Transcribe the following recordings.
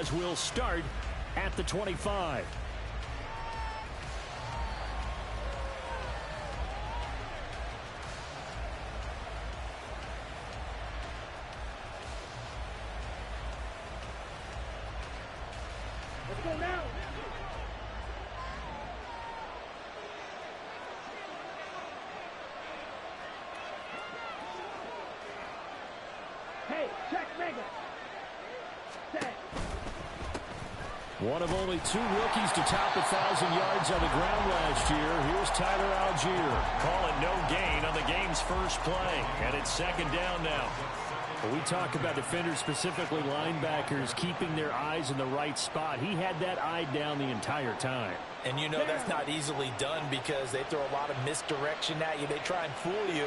Falcons will start at the 25. Let's go now. Hey, check Mega. Set. One of only 2 rookies to top 1,000 yards on the ground last year. Here's Tyler Algier. Call it no gain on the game's first play. And it's second down now. When we talk about defenders, specifically linebackers, keeping their eyes in the right spot, he had that eye down the entire time. And you know that's not easily done because they throw a lot of misdirection at you. They try and fool you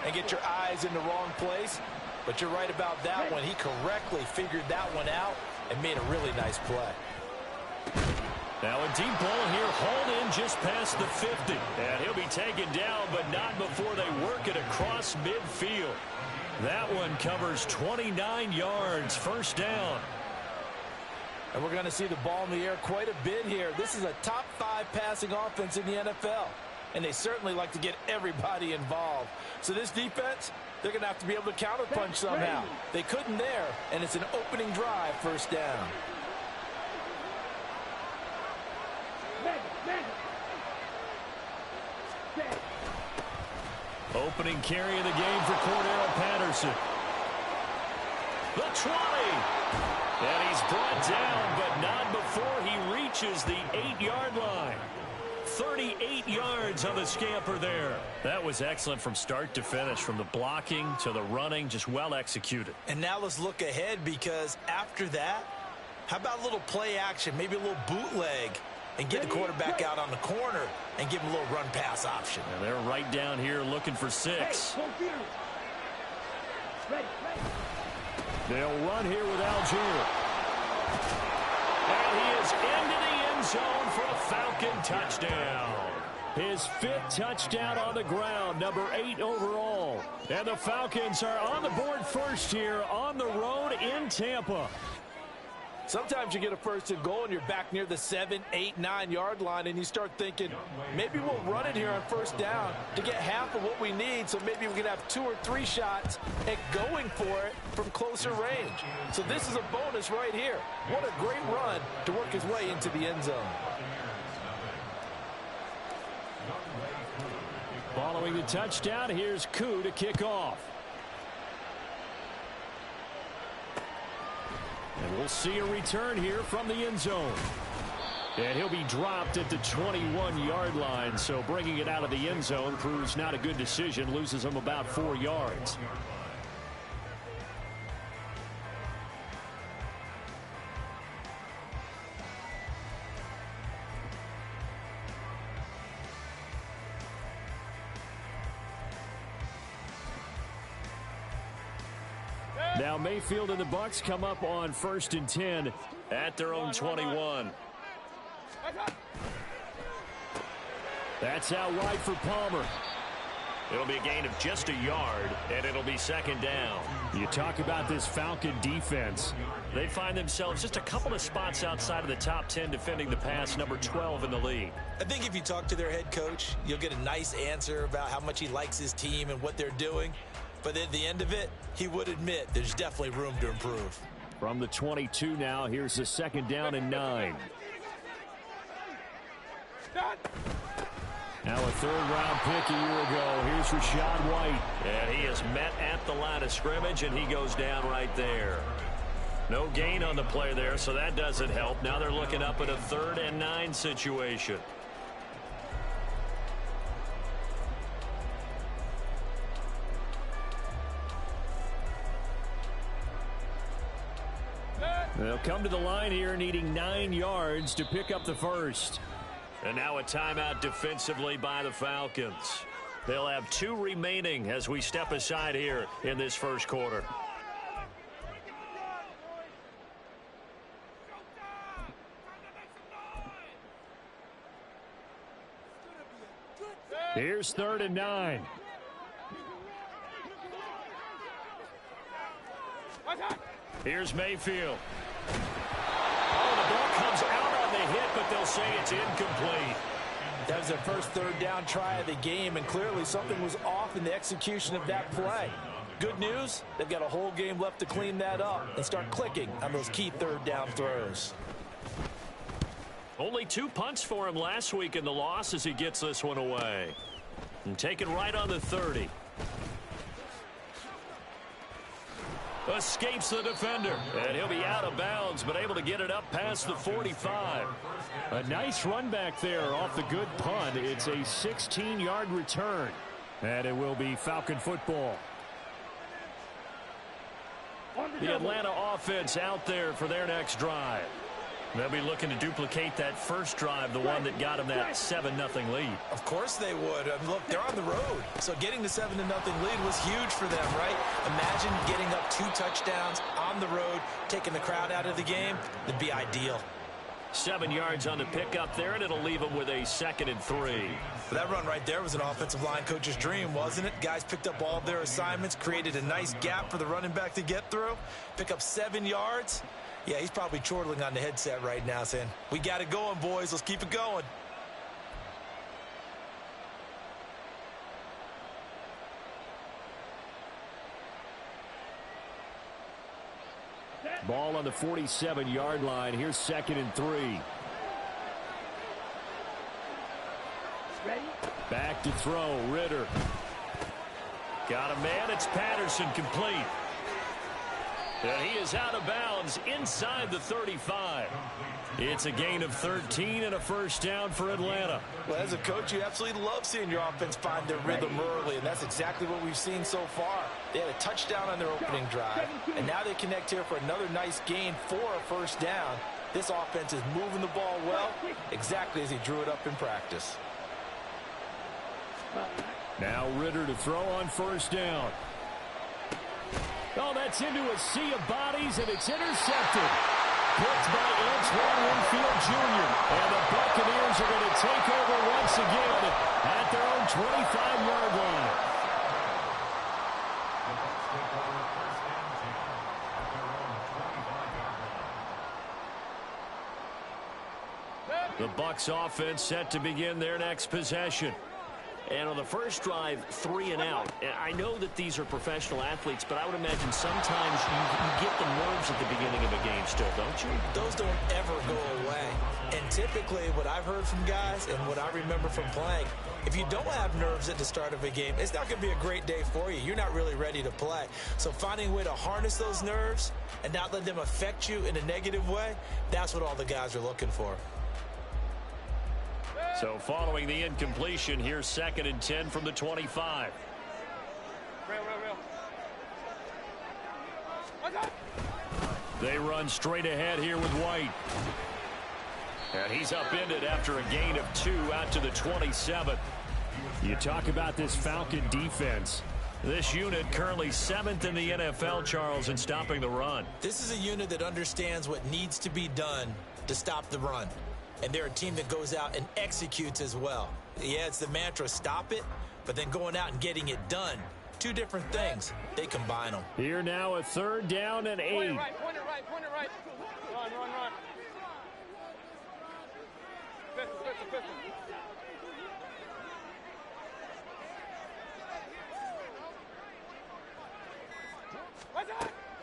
and get your eyes in the wrong place. But you're right about that one. He correctly figured that one out and made a really nice play. Now a deep ball here, hauled in just past the 50. And he'll be taken down, but not before they work it across midfield. That one covers 29 yards, first down. And we're going to see the ball in the air quite a bit here. This is a top 5 passing offense in the NFL. And they certainly like to get everybody involved. So this defense, they're going to have to be able to counterpunch somehow. They couldn't there, and it's an opening drive, first down. Opening carry of the game for Cordero Patterson. The 20. And he's brought down, but not before he reaches the 8-yard line. 38 yards on the scamper there. That was excellent from start to finish, from the blocking to the running, just well executed. And now let's look ahead, because after that, how about a little play action, maybe a little bootleg, and get the quarterback out on the corner and give him a little run-pass option. And they're right down here looking for 6. They'll run here with Algier. And he is into the end zone for a Falcon touchdown. His 5th touchdown on the ground, number 8 overall. And the Falcons are on the board first here on the road in Tampa. Sometimes you get a first and goal and you're back near the 7, 8, 9-yard line, and you start thinking, maybe we'll run it here on first down to get half of what we need, so maybe we can have 2 or 3 shots at going for it from closer range. So this is a bonus right here. What a great run to work his way into the end zone. Following the touchdown, here's Koo to kick off. And we'll see a return here from the end zone. And he'll be dropped at the 21-yard line, so bringing it out of the end zone proves not a good decision, loses him about 4 yards. Now Mayfield and the Bucs come up on 1st and 10 at their own 21. That's out wide for Palmer. It'll be a gain of just a yard, and it'll be second down. You talk about this Falcon defense. They find themselves just a couple of spots outside of the top 10 defending the pass, number 12 in the league. I think if you talk to their head coach, you'll get a nice answer about how much he likes his team and what they're doing. But at the end of it, he would admit there's definitely room to improve. From the 22 now, here's the second down and 9. Now a third-round pick a year ago. Here's Rachaad White. And he is met at the line of scrimmage, and he goes down right there. No gain on the play there, so that doesn't help. Now they're looking up at a 3rd and 9 situation. They'll come to the line here needing 9 yards to pick up the first. And now a timeout defensively by the Falcons. They'll have 2 remaining as we step aside here in this first quarter. Here's 3rd and 9. Here's Mayfield. say it's incomplete. That was their first third down try of the game, and clearly something was off in the execution of that play. Good news, they've got a whole game left to clean that up and start clicking on those key third down throws. Only 2 punts for him last week in the loss as he gets this one away. And take it right on the 30. Escapes the defender. And he'll be out of bounds, but able to get it up past the 45. A nice run back there off the good punt. It's a 16-yard return. And it will be Falcon football. The Atlanta offense out there for their next drive. They'll be looking to duplicate that first drive, the one that got them that 7-0 lead. Of course they would. Look, they're on the road. So getting the 7-0 lead was huge for them, right? Imagine getting up 2 touchdowns on the road, taking the crowd out of the game. That'd be ideal. 7 yards on the pickup there, and it'll leave them with a 2nd and 3. That run right there was an offensive line coach's dream, wasn't it? Guys picked up all of their assignments, created a nice gap for the running back to get through, pick up 7 yards. Yeah, he's probably chortling on the headset right now saying, we got it going, boys. Let's keep it going. Ball on the 47-yard line. Here's 2nd and 3. Ready? Back to throw. Ritter. Got a man. It's Patterson, complete. And he is out of bounds inside the 35. It's a gain of 13 and a first down for Atlanta. Well, as a coach, you absolutely love seeing your offense find their rhythm early, and that's exactly what we've seen so far. They had a touchdown on their opening drive, and now they connect here for another nice gain for a first down. This offense is moving the ball well, exactly as he drew it up in practice. Now Ritter to throw on first down. Oh, that's into a sea of bodies, and it's intercepted. Picked by Antoine Winfield Jr. And the Buccaneers are going to take over once again at their own 25-yard line. The Bucs offense set to begin their next possession. And on the first drive, 3 and out. And I know that these are professional athletes, but I would imagine sometimes you get the nerves at the beginning of a game still, don't you? Those don't ever go away. And typically what I've heard from guys and what I remember from playing, if you don't have nerves at the start of a game, it's not going to be a great day for you. You're not really ready to play. So finding a way to harness those nerves and not let them affect you in a negative way, that's what all the guys are looking for. So following the incompletion, here's 2nd and 10 from the 25. They run straight ahead here with White. And he's upended after a gain of 2 out to the 27. You talk about this Falcon defense. This unit currently 7th in the NFL, Charles, in stopping the run. This is a unit that understands what needs to be done to stop the run. And they're a team that goes out and executes as well. Yeah, it's the mantra, stop it, but then going out and getting it done. 2 different things. They combine them. Here now, a 3rd down and 8. Point it right, point it right, point it right. Run, run, run. Pistol.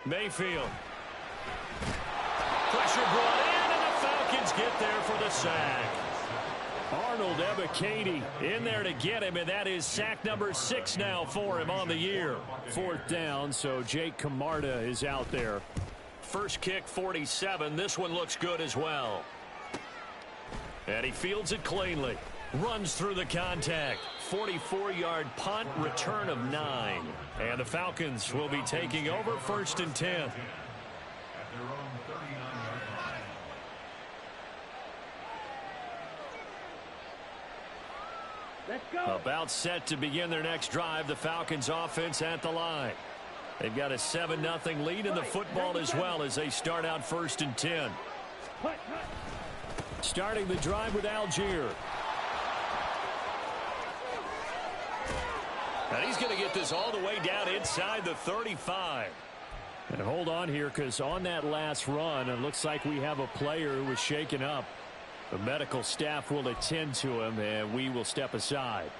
Mayfield. Pressure brought in, and the Falcons get there for the sack. Arnold Ebiketie in there to get him, and that is sack number 6 now for him on the year. 4th down, so Jake Camarda is out there. First kick, 47. This one looks good as well. And he fields it cleanly. Runs through the contact. 44-yard punt, return of 9. And the Falcons will be taking over 1st and 10. Let's go. About set to begin their next drive. The Falcons offense at the line. They've got a 7-0 lead in the football as well as they start out 1st and 10. Starting the drive with Algier. And he's going to get this all the way down inside the 35. And hold on here, because on that last run, it looks like we have a player who was shaken up. The medical staff will attend to him, and we will step aside.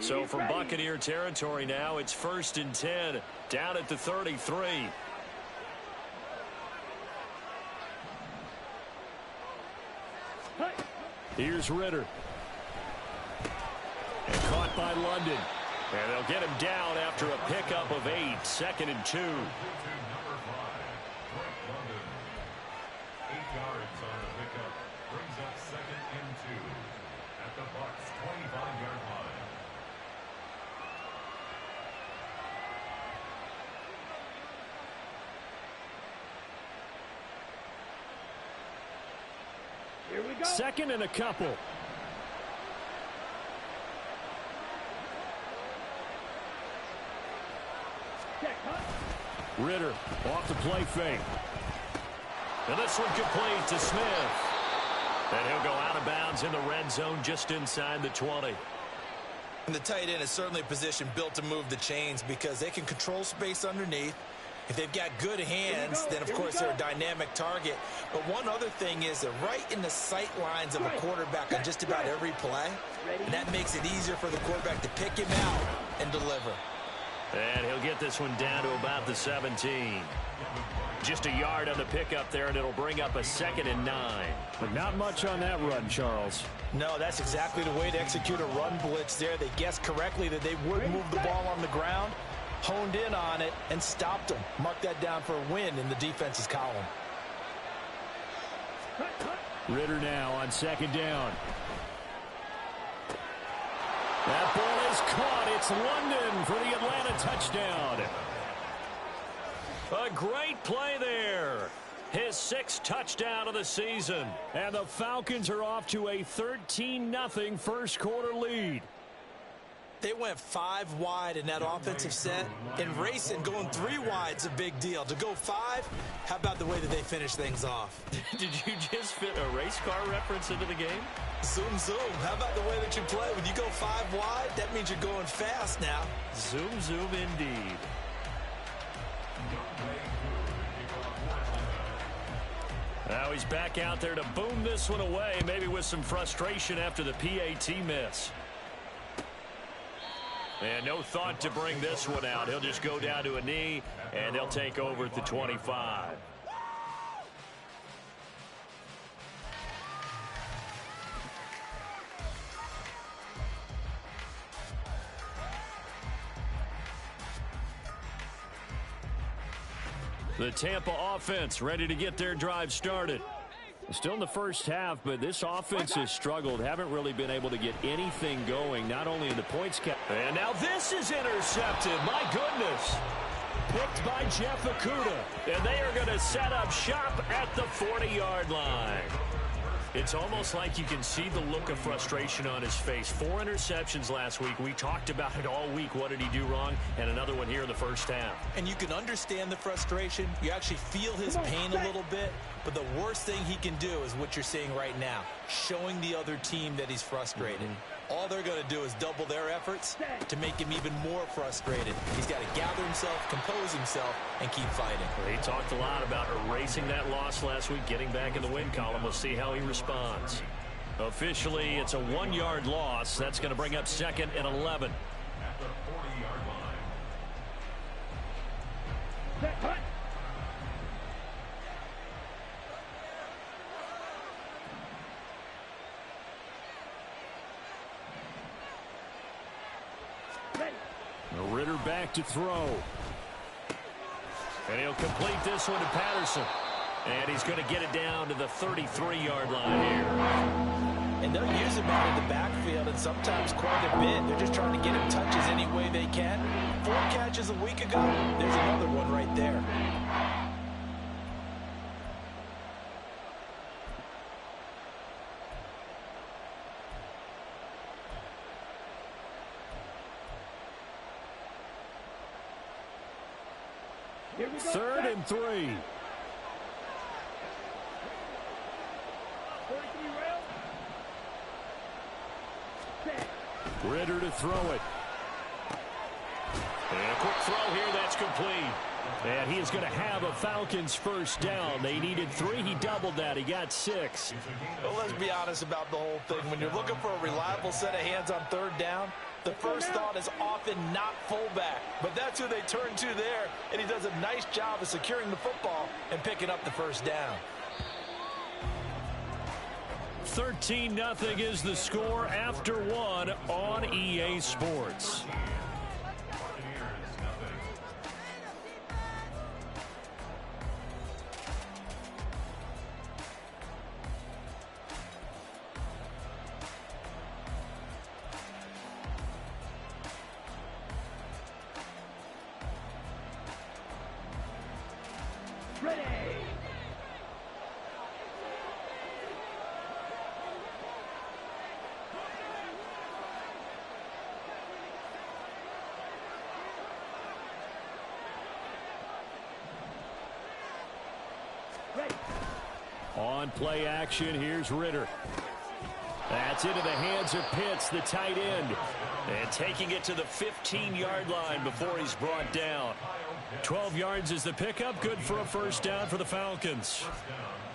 So from Buccaneer territory now, it's 1st and 10, down at the 33. Here's Ritter. And caught by London. And they'll get him down after a pickup of 8, 2nd and 2. 8 yards on the pickup. Brings up 2nd and 2 at the Bucs 25-yard line. Here we go. 2nd and a couple. Ritter off the play fake. And this one complete to Smith. And he'll go out of bounds in the red zone just inside the 20. And the tight end is certainly a position built to move the chains because they can control space underneath. If they've got good hands, then, of course, they're a dynamic target. But one other thing is they're right in the sight lines of a quarterback on just about every play. And that makes it easier for the quarterback to pick him out and deliver. And he'll get this one down to about the 17. Just a yard on the pickup there, and it'll bring up a 2nd and 9. But not much on that run, Charles. No, that's exactly the way to execute a run blitz there. They guessed correctly that they would move the ball on the ground, honed in on it, and stopped them. Mark that down for a win in the defense's column. Ritter now on 2nd down. That ball is caught. It's London for the Atlanta touchdown. A great play there. His 6th touchdown of the season. And the Falcons are off to a 13-0 first quarter lead. They went 5 wide in that offensive set, and racing going 3 wide is a big deal. To go 5, how about the way that they finish things off? Did you just fit a race car reference into the game? Zoom, zoom. How about the way that you play? When you go 5 wide, that means you're going fast now. Zoom, zoom indeed. Now he's back out there to boom this one away, maybe with some frustration after the PAT miss. And no thought to bring this one out. He'll just go down to a knee, and they'll take over at the 25. The Tampa offense ready to get their drive started. Still in the first half, but this offense has struggled. Haven't really been able to get anything going, not only in the points count. And now this is intercepted. My goodness. Picked by Jeff Okudah. And they are going to set up shop at the 40-yard line. It's almost like you can see the look of frustration on his face. 4 interceptions last week. We talked about it all week. What did he do wrong? And another one here in the first half. And you can understand the frustration. You actually feel his pain a little bit. But the worst thing he can do is what you're seeing right now, showing the other team that he's frustrated. All they're going to do is double their efforts to make him even more frustrated. He's got to gather himself, compose himself, and keep fighting. He talked a lot about erasing that loss last week, getting back in the win column. We'll see how he responds. Officially, it's a 1-yard loss. That's going to bring up 2nd and 11. At the 40-yard line. Ritter back to throw. And he'll complete this one to Patterson. And he's going to get it down to the 33-yard line here. And they'll use him out in the backfield, and sometimes quite a bit. They're just trying to get him touches any way they can. 4 catches a week ago. There's another one right there. Here we go. 3rd and 3. 43 rail. Ritter to throw it. And a quick throw here, that's complete. And he is going to have a Falcons first down. They needed 3. He doubled that. He got 6. Well, let's be honest about the whole thing. When you're looking for a reliable set of hands on third down, the first thought is often not fullback. But that's who they turn to there, and he does a nice job of securing the football and picking up the first down. 13-0 is the score after 1 on EA Sports. Ready. On play action, here's Ritter. That's into the hands of Pitts, the tight end. And taking it to the 15-yard line before he's brought down. 12 yards is the pickup. Good for a first down for the Falcons.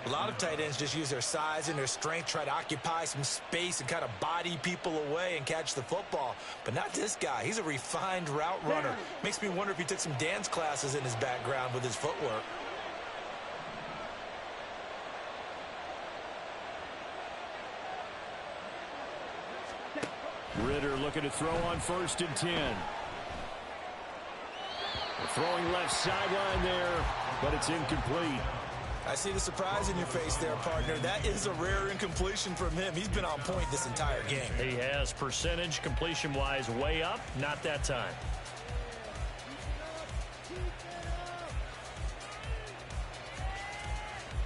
A lot of tight ends just use their size and their strength, try to occupy some space and kind of body people away and catch the football. But not this guy. He's a refined route runner. Makes me wonder if he took some dance classes in his background with his footwork. Ritter looking to throw on 1st and 10. Throwing left sideline there, but it's incomplete. I see the surprise in your face there, partner. That is a rare incompletion from him. He's been on point this entire game. He has percentage completion-wise way up. Not that time.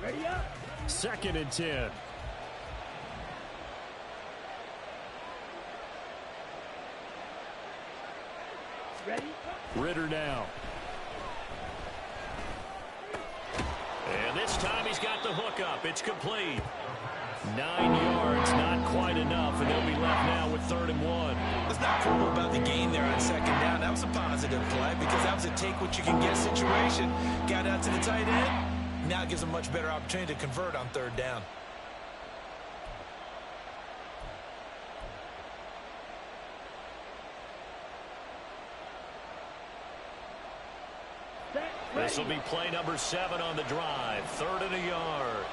Ready up. 2nd and 10. Ready. Ritter now. And this time he's got the hook up. It's complete. 9 yards, not quite enough, and they'll be left now with 3rd and 1. Let's not quibble about the gain there on 2nd down. That was a positive play because that was a take-what-you-can-get situation. Got out to the tight end. Now it gives a much better opportunity to convert on 3rd down. This will be play number 7 on the drive. 3rd and a yard.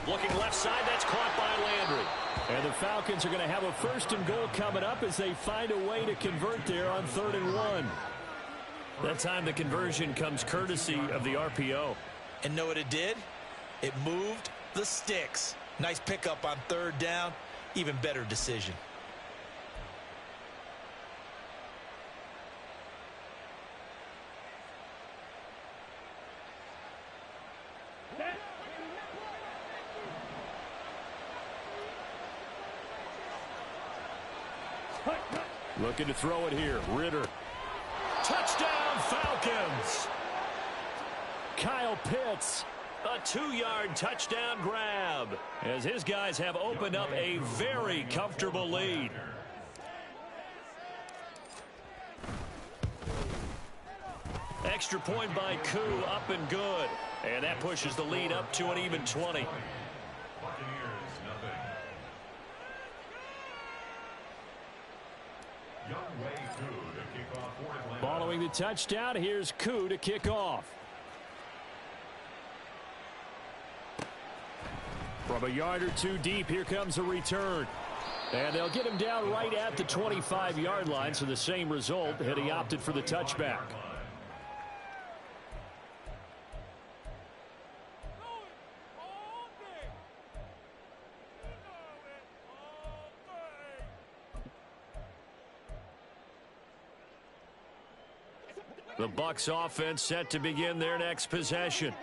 Looking left side, that's caught by Landry. And the Falcons are going to have a 1st and goal coming up as they find a way to convert there on 3rd and 1. That time the conversion comes courtesy of the RPO. And know what it did? It moved the sticks. Nice pickup on 3rd down. Even better decision. Looking to throw it here. Ritter. Touchdown, Falcons! Kyle Pitts. A 2-yard touchdown grab as his guys have opened up a very comfortable lead. Extra point by Koo, up and good. And that pushes the lead up to an even 20. Following the touchdown, here's Koo to kick off. From a yard or two deep, here comes a return. And they'll get him down right at the 25-yard line, so the same result, and he opted for the touchback. The Bucs offense set to begin their next possession.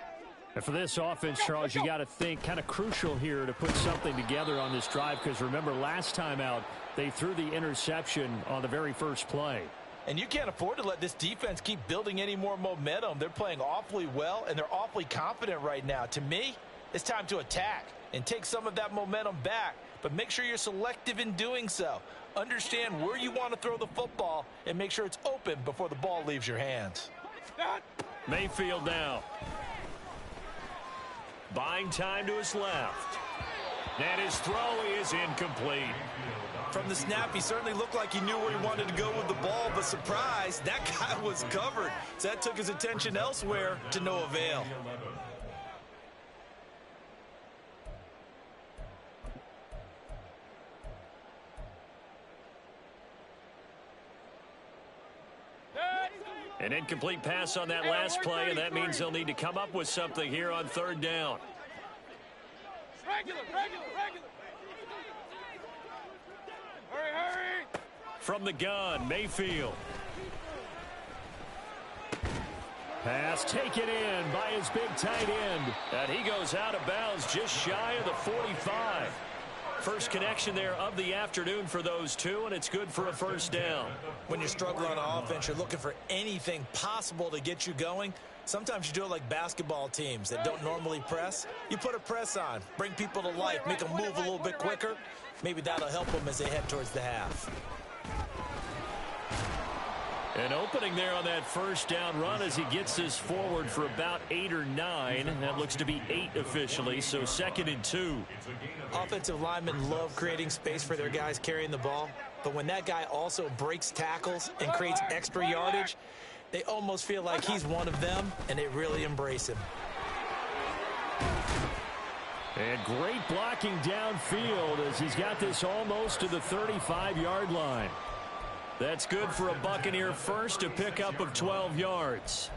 And for this offense, Charles, you got to think kind of crucial here to put something together on this drive because remember last time out they threw the interception on the very first play. And you can't afford to let this defense keep building any more momentum. They're playing awfully well and they're awfully confident right now. To me, it's time to attack and take some of that momentum back but make sure you're selective in doing so. Understand where you want to throw the football and make sure it's open before the ball leaves your hands. Mayfield now. Buying time to his left. And his throw is incomplete. From the snap, he certainly looked like he knew where he wanted to go with the ball, but surprise, that guy was covered. So that took his attention elsewhere to no avail. An incomplete pass on that last play, and that means they'll need to come up with something here on third down. Regular. Hurry. From the gun, Mayfield. Pass taken in by his big tight end. And he goes out of bounds just shy of the 45. First connection there of the afternoon for those two, and it's good for a first down. When you're struggling on offense, you're looking for anything possible to get you going. Sometimes you do it like basketball teams that don't normally press. You put a press on, bring people to life, make them move a little bit quicker. Maybe that'll help them as they head towards the half. An opening there on that first down run as he gets this forward for about 8 or 9. That looks to be 8 officially, so 2nd and 2. Offensive linemen love creating space for their guys carrying the ball, but when that guy also breaks tackles and creates extra yardage, they almost feel like he's one of them, and they really embrace him. And great blocking downfield as he's got this almost to the 35-yard line. That's good for a Buccaneer first, a pickup of 12 yards.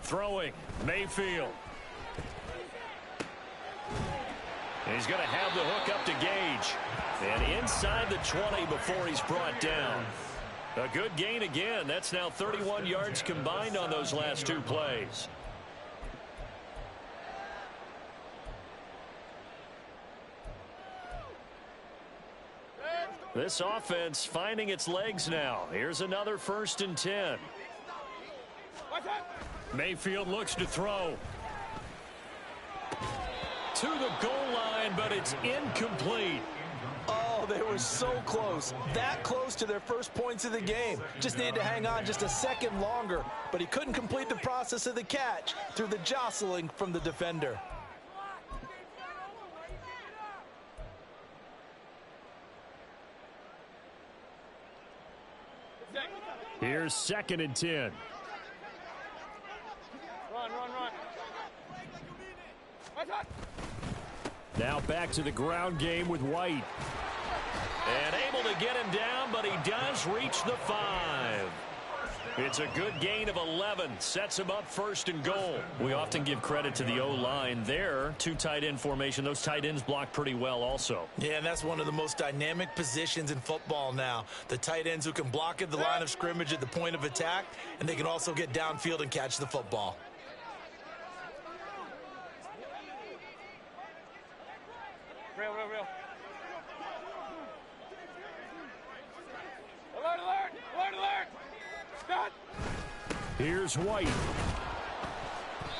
Throwing, Mayfield. He's going to have the hook up to Gage. And inside the 20 before he's brought down. A good gain again. That's now 31 yards combined on those last 2 plays. This offense finding its legs now. Here's another 1st and 10. Mayfield looks to throw. To the goal line, but it's incomplete. Oh, they were so close. That close to their first points of the game. Just needed to hang on just a second longer, but he couldn't complete the process of the catch through the jostling from the defender. Here's 2nd and 10. Run. Now back to the ground game with White. And able to get him down, but he does reach the 5. It's a good gain of 11. Sets him up 1st and goal. We often give credit to the O-line there. 2 tight end formation. Those tight ends block pretty well also. Yeah, and that's one of the most dynamic positions in football now. The tight ends who can block at the line of scrimmage at the point of attack, and they can also get downfield and catch the football. Real. Alert! Stop! Here's White.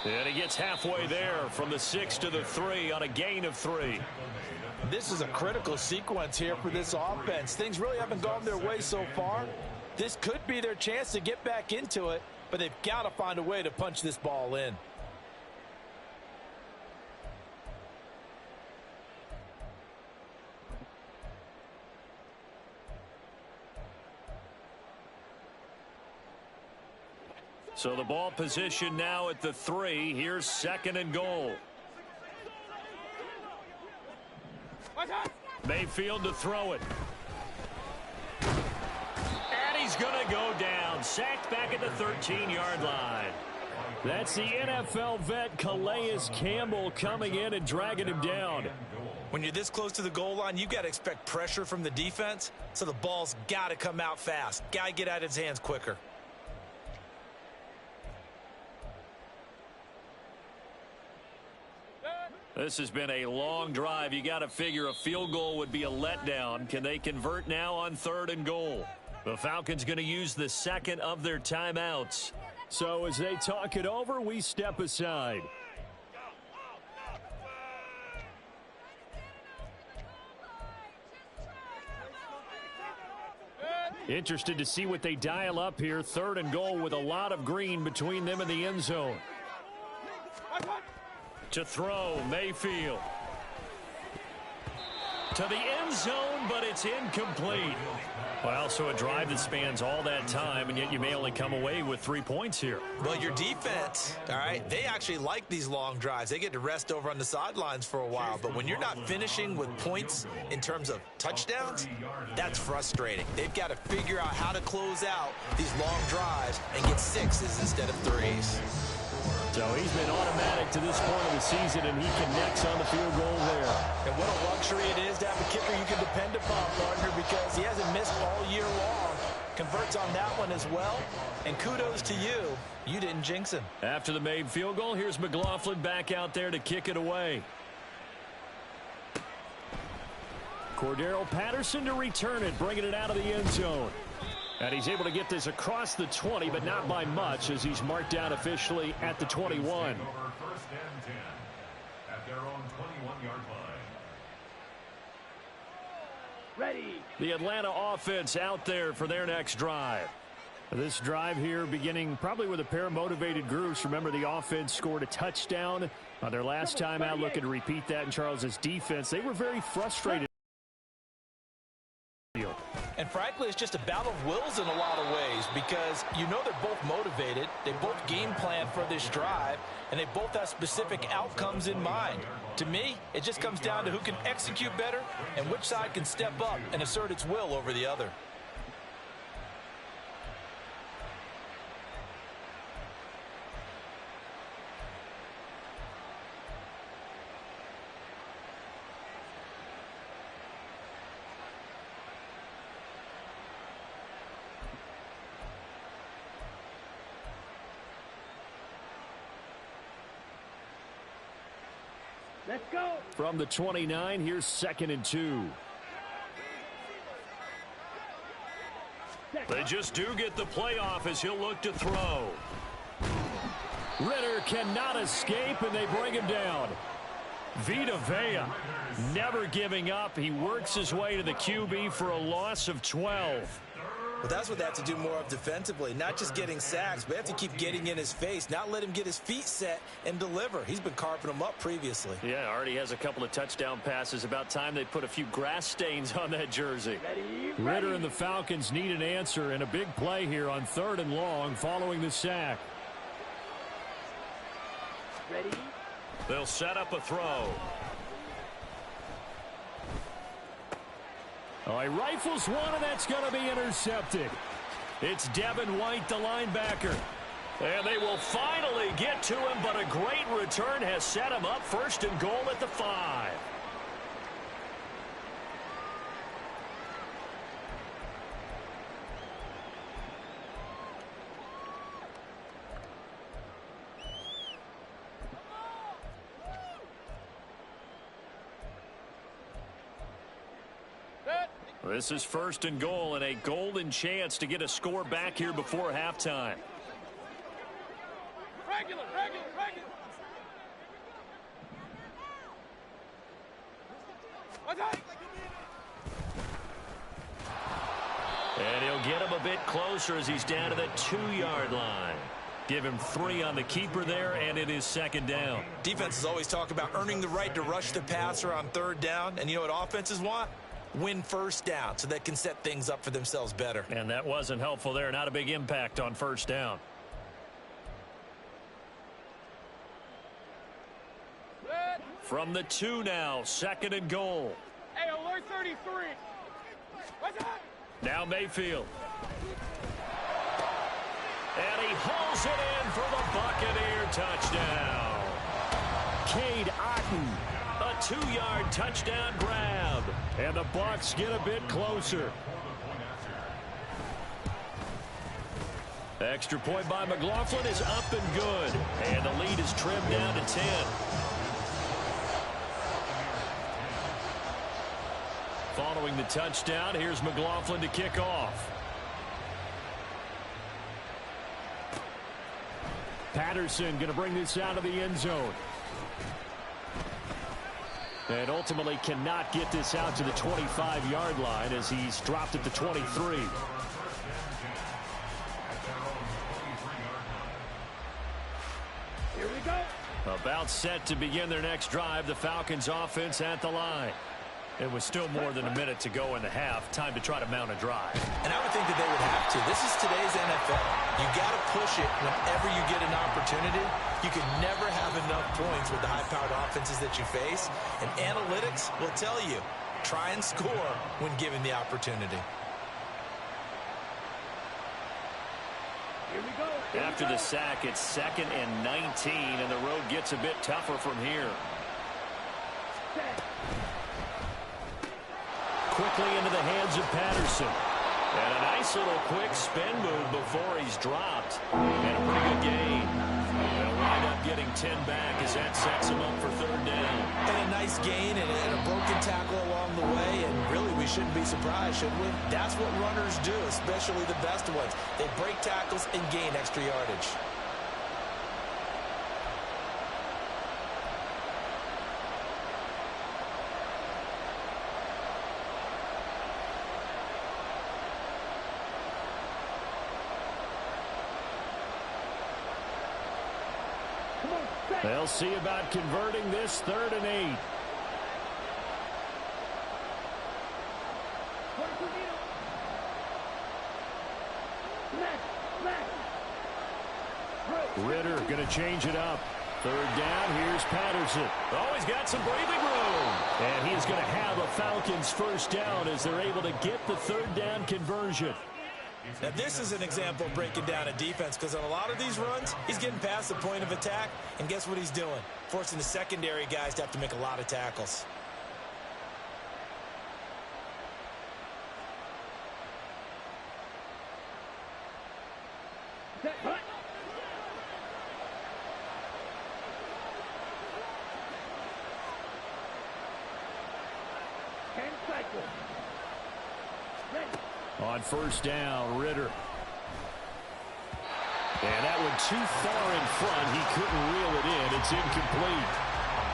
And he gets halfway there from the 6 to the 3 on a gain of 3. This is a critical sequence here for this offense. Things really haven't gone their way so far. This could be their chance to get back into it, but they've got to find a way to punch this ball in. So the ball position now at the 3. Here's 2nd and goal. Mayfield to throw it. And he's going to go down. Sacked back at the 13-yard line. That's the NFL vet Calais Campbell coming in and dragging him down. When you're this close to the goal line, you've got to expect pressure from the defense, so the ball's got to come out fast. Got to get out of his hands quicker. This has been a long drive. You got to figure a field goal would be a letdown. Can they convert now on 3rd and goal? The Falcons going to use the second of their timeouts. So as they talk it over, we step aside. Interested to see what they dial up here. 3rd and goal with a lot of green between them and the end zone. To throw, Mayfield. To the end zone, but it's incomplete. Well, so a drive that spans all that time, and yet you may only come away with 3 points here. Well, your defense, all right, they actually like these long drives. They get to rest over on the sidelines for a while. But when you're not finishing with points in terms of touchdowns, that's frustrating. They've got to figure out how to close out these long drives and get 6s instead of 3s. So he's been automatic to this point of the season, and he connects on the field goal there. And what a luxury it is to have a kicker you can depend upon, partner, because he hasn't missed all year long. Converts on that one as well. And kudos to you. You didn't jinx him. After the made field goal, here's McLaughlin back out there to kick it away. Cordero Patterson to return it, bringing it out of the end zone. And he's able to get this across the 20, but not by much, as he's marked down officially at the 21. 1st and 10 at their own 21-yard line. Ready. The Atlanta offense out there for their next drive. This drive here beginning probably with a pair of motivated groups. Remember, the offense scored a touchdown on their last time out. Looking to repeat that in Charles's defense. They were very frustrated. And frankly, it's just a battle of wills in a lot of ways, because you know they're both motivated, they both game plan for this drive, and they both have specific outcomes in mind. To me, it just comes down to who can execute better and which side can step up and assert its will over the other. Let's go. From the 29, here's 2nd and 2. They just do get the playoff as he'll look to throw. Ritter cannot escape, and they bring him down. Vita Vea never giving up. He works his way to the QB for a loss of 12. Well, that's what they have to do more of defensively, not just getting sacks, but they have to keep getting in his face, not let him get his feet set and deliver. He's been carving them up previously. Yeah, already has a couple of touchdown passes. About time they put a few grass stains on that jersey. Ready. Ritter and the Falcons need an answer, and a big play here on 3rd and long following the sack. Ready. They'll set up a throw. Oh, he rifles one, and that's going to be intercepted. It's Devin White, the linebacker. And they will finally get to him, but a great return has set him up 1st and goal at the 5. This is 1st and goal and a golden chance to get a score back here before halftime. Regular. And he'll get him a bit closer as he's down to the 2-yard line. Give him 3 on the keeper there, and it is 2nd down. Defenses always talk about earning the right to rush the passer on 3rd down, and you know what offenses want? Win 1st down so they can set things up for themselves better. And that wasn't helpful there. Not a big impact on 1st down. Good. From the 2 now, 2nd and goal. Hey, alert 33. What's that? Now Mayfield. And he hauls it in for the Buccaneer touchdown. Cade Otton. A 2-yard touchdown grab. And the Bucs get a bit closer. Extra point by McLaughlin is up and good. And the lead is trimmed down to 10. Following the touchdown, here's McLaughlin to kick off. Patterson going to bring this out of the end zone. And ultimately cannot get this out to the 25-yard line as he's dropped at the 23. Here we go. About set to begin their next drive. The Falcons offense at the line. It was still more than a minute to go in the half. Time to try to mount a drive. And I would think that they would have to. This is today's NFL. You got to push it whenever you get an opportunity. You can never have enough points with the high-powered offenses that you face. And analytics will tell you, try and score when given the opportunity. Here we go. After the sack, it's 2nd and 19, and the road gets a bit tougher from here. Quickly into the hands of Patterson. And a nice little quick spin move before he's dropped. And a pretty good gain. They'll wind up getting 10 back as that sets him up for 3rd down. And a nice gain and a broken tackle along the way. And really, we shouldn't be surprised, should we? That's what runners do, especially the best ones. They break tackles and gain extra yardage. They'll see about converting this 3rd and 8. Ritter going to change it up. 3rd down, here's Patterson. Oh, he's got some breathing room. And he's going to have a Falcons 1st down as they're able to get the 3rd down conversion. Now, this is an example of breaking down a defense because on a lot of these runs, he's getting past the point of attack, and guess what he's doing? Forcing the secondary guys to have to make a lot of tackles. On 1st down, Ritter. And that one too far in front. He couldn't reel it in. It's incomplete.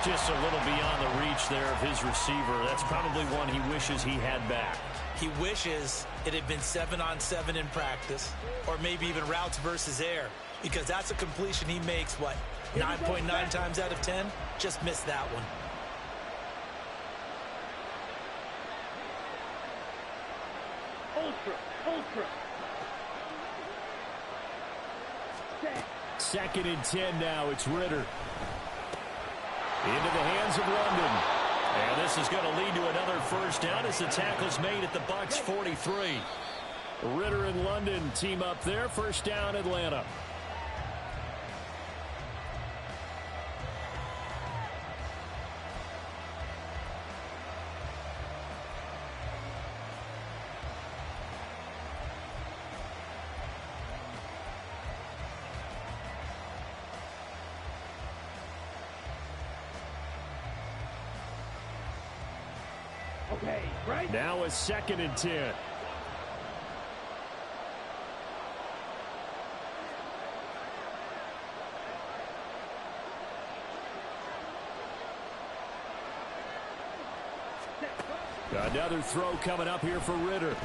Just a little beyond the reach there of his receiver. That's probably one he wishes he had back. He wishes it had been 7-on-7 in practice, or maybe even routes versus air, because that's a completion he makes, 9.9 times out of 10? Just missed that one. Ultra. 2nd and 10 now. It's Ritter. Into the hands of London. And this is going to lead to another 1st down as the tackle's made at the Bucs 43. Ritter and London team up there. 1st down, Atlanta. Okay, right? Now a 2nd and 10. Another throw coming up here for Ritter. And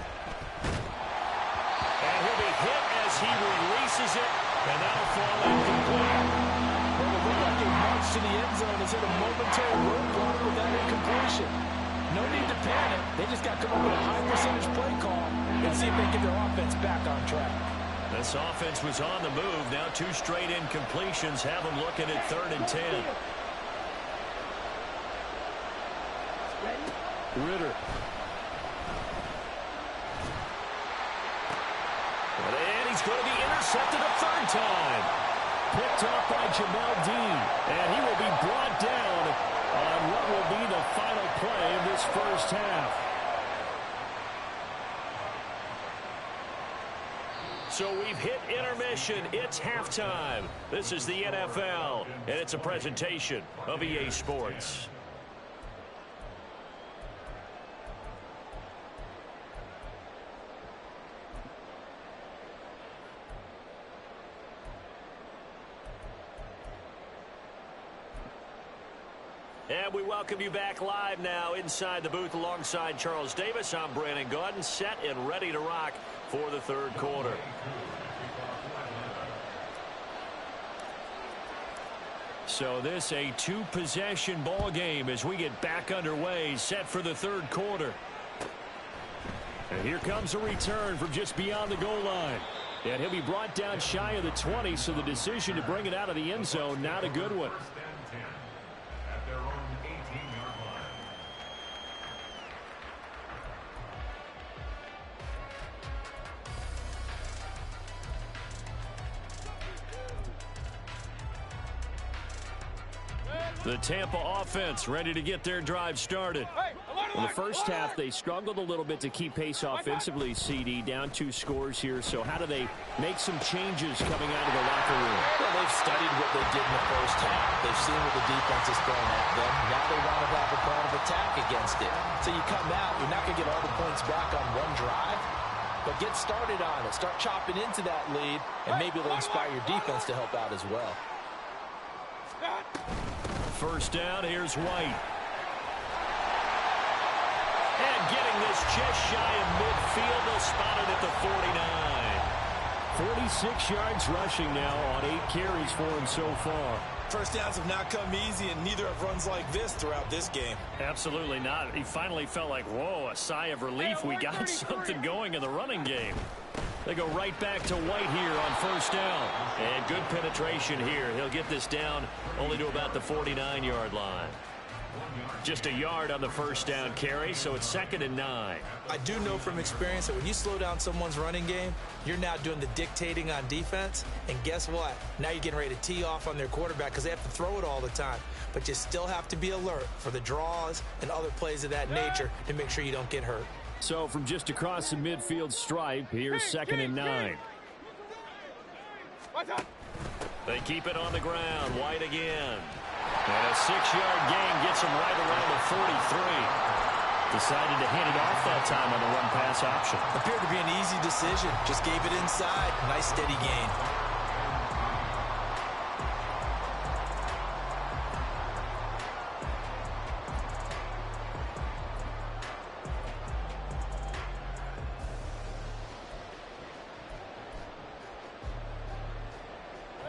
he'll be hit as he releases it, and that'll fall incomplete. Well, it looked like they marched to the end zone as hit a momentary roadblock with that incompletion. No need to panic. They just got to come up with a high-percentage play call and see if they get their offense back on track. This offense was on the move. Now 2 straight incompletions have them looking at 3rd and 10. Ritter. And he's going to be intercepted a 3rd time. Picked up by Jamel Dean. And he will be brought down on what will be the final play of this 1st half. So we've hit intermission. It's halftime. This is the NFL, and it's a presentation of EA Sports. And we welcome you back live now inside the booth alongside Charles Davis. I'm Brandon Gaudin, set and ready to rock for the third quarter. So this a two-possession ball game as we get back underway, set for the third quarter. And here comes a return from just beyond the goal line. And he'll be brought down shy of the 20, so the decision to bring it out of the end zone, not a good one. At their own 18-yard line. The Tampa offense ready to get their drive started. In the first half, they struggled a little bit to keep pace offensively, CD, down 2 scores here. So how do they make some changes coming out of the locker room? Well, they've studied what they did in the first half. They've seen what the defense is throwing at them. Now they want to have a plan of attack against it. So you come out, you're not going to get all the points back on one drive, but get started on it. Start chopping into that lead, and maybe it'll inspire your defense to help out as well. First down, here's White. And getting this just shy of midfield, they'll spot it at the 49. 46 yards rushing now on 8 carries for him so far. First downs have not come easy, and neither have runs like this throughout this game. Absolutely not. He finally felt like, whoa, a sigh of relief. We got something going in the running game. They go right back to White here on first down. And good penetration here. He'll get this down only to about the 49-yard line. Just a yard on the first down carry, so it's 2nd and 9. I do know from experience that when you slow down someone's running game, you're now doing the dictating on defense. And guess what? Now you're getting ready to tee off on their quarterback because they have to throw it all the time. But you still have to be alert for the draws and other plays of that nature to make sure you don't get hurt. So from just across the midfield stripe, here's 2nd and 9. They keep it on the ground. White again. And a 6-yard gain gets him right around the 43. Decided to hand it off that time on the run-pass option. Appeared to be an easy decision. Just gave it inside. Nice steady gain.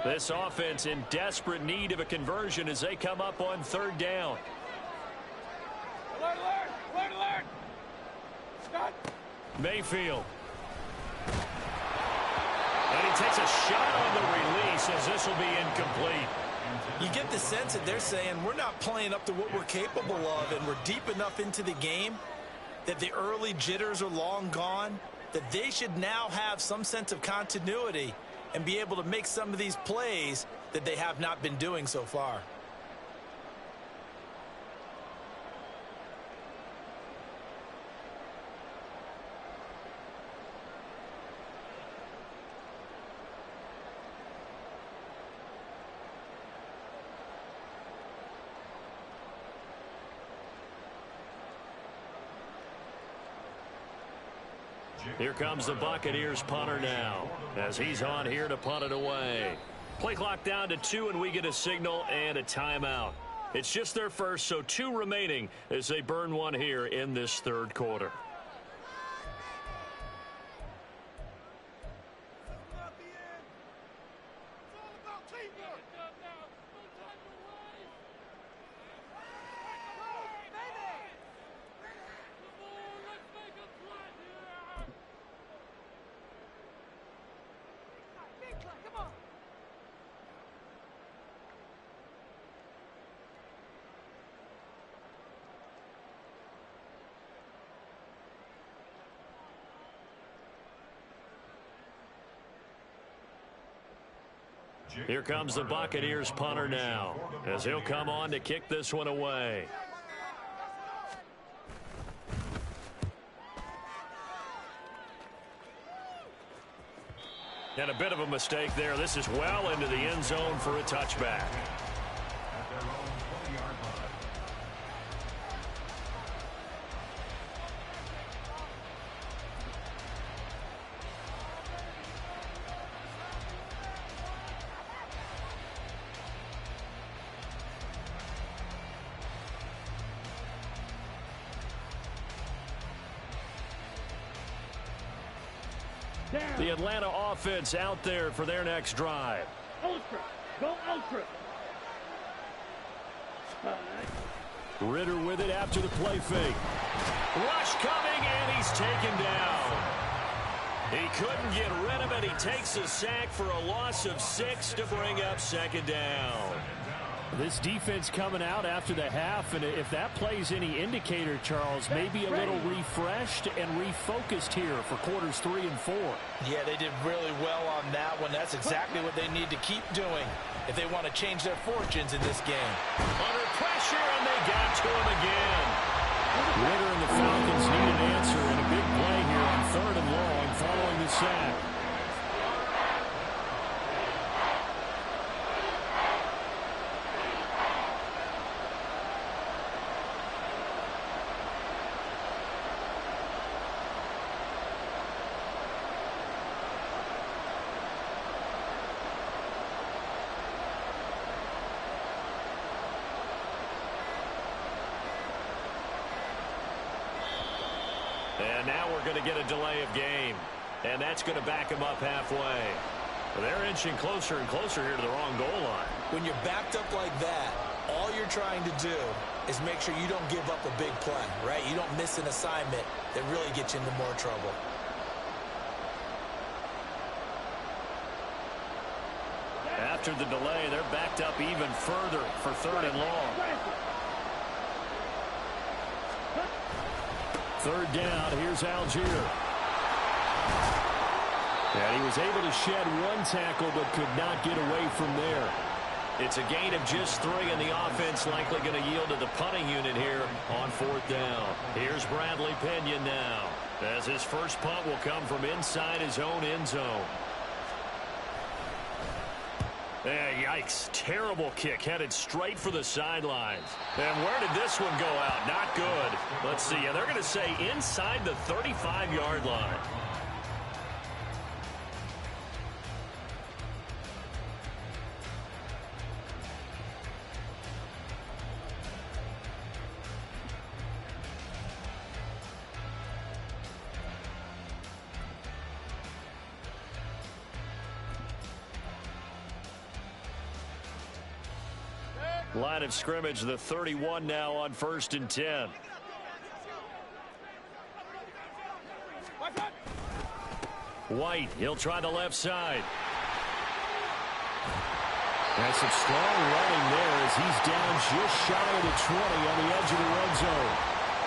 This offense in desperate need of a conversion as they come up on 3rd down. Alert! Stop! Mayfield. And he takes a shot on the release as this will be incomplete. You get the sense that they're saying we're not playing up to what we're capable of, and we're deep enough into the game that the early jitters are long gone, that they should now have some sense of continuity and be able to make some of these plays that they have not been doing so far. Here comes the Buccaneers punter now as he's on here to punt it away. Play clock down to 2, and we get a signal and a timeout. It's just their first, so 2 remaining as they burn one here in this third quarter. Here comes the Buccaneers punter now as he'll come on to kick this one away. And a bit of a mistake there. This is well into the end zone for a touchback. The Atlanta offense out there for their next drive. Ultra. Go ultra. Ridder with it after the play fake. Rush coming, and he's taken down. He couldn't get rid of it. He takes a sack for a loss of 6 to bring up second down. This defense coming out after the half, and if that plays any indicator, Charles, maybe a little refreshed and refocused here for quarters 3 and 4. Yeah, they did really well on that one. That's exactly what they need to keep doing if they want to change their fortunes in this game. Under pressure, and they got to him again. Ridder and the Falcons need an answer, and a big play here on 3rd and long following the sack. And now we're going to get a delay of game. And that's going to back them up halfway. They're inching closer and closer here to the wrong goal line. When you're backed up like that, all you're trying to do is make sure you don't give up a big play, right? You don't miss an assignment that really gets you into more trouble. After the delay, they're backed up even further for 3rd and long. 3rd down, here's Algier. And he was able to shed one tackle but could not get away from there. It's a gain of just 3, and the offense likely going to yield to the punting unit here on 4th down. Here's Bradley Pinion now, as his first punt will come from inside his own end zone. Yikes. Terrible kick headed straight for the sidelines. And where did this one go out? Not good. Let's see. They're going to say inside the 35-yard line. Line of scrimmage, the 31 now on 1st and 10. White, he'll try the left side. That's some strong running there as he's down just shy of the 20 on the edge of the red zone.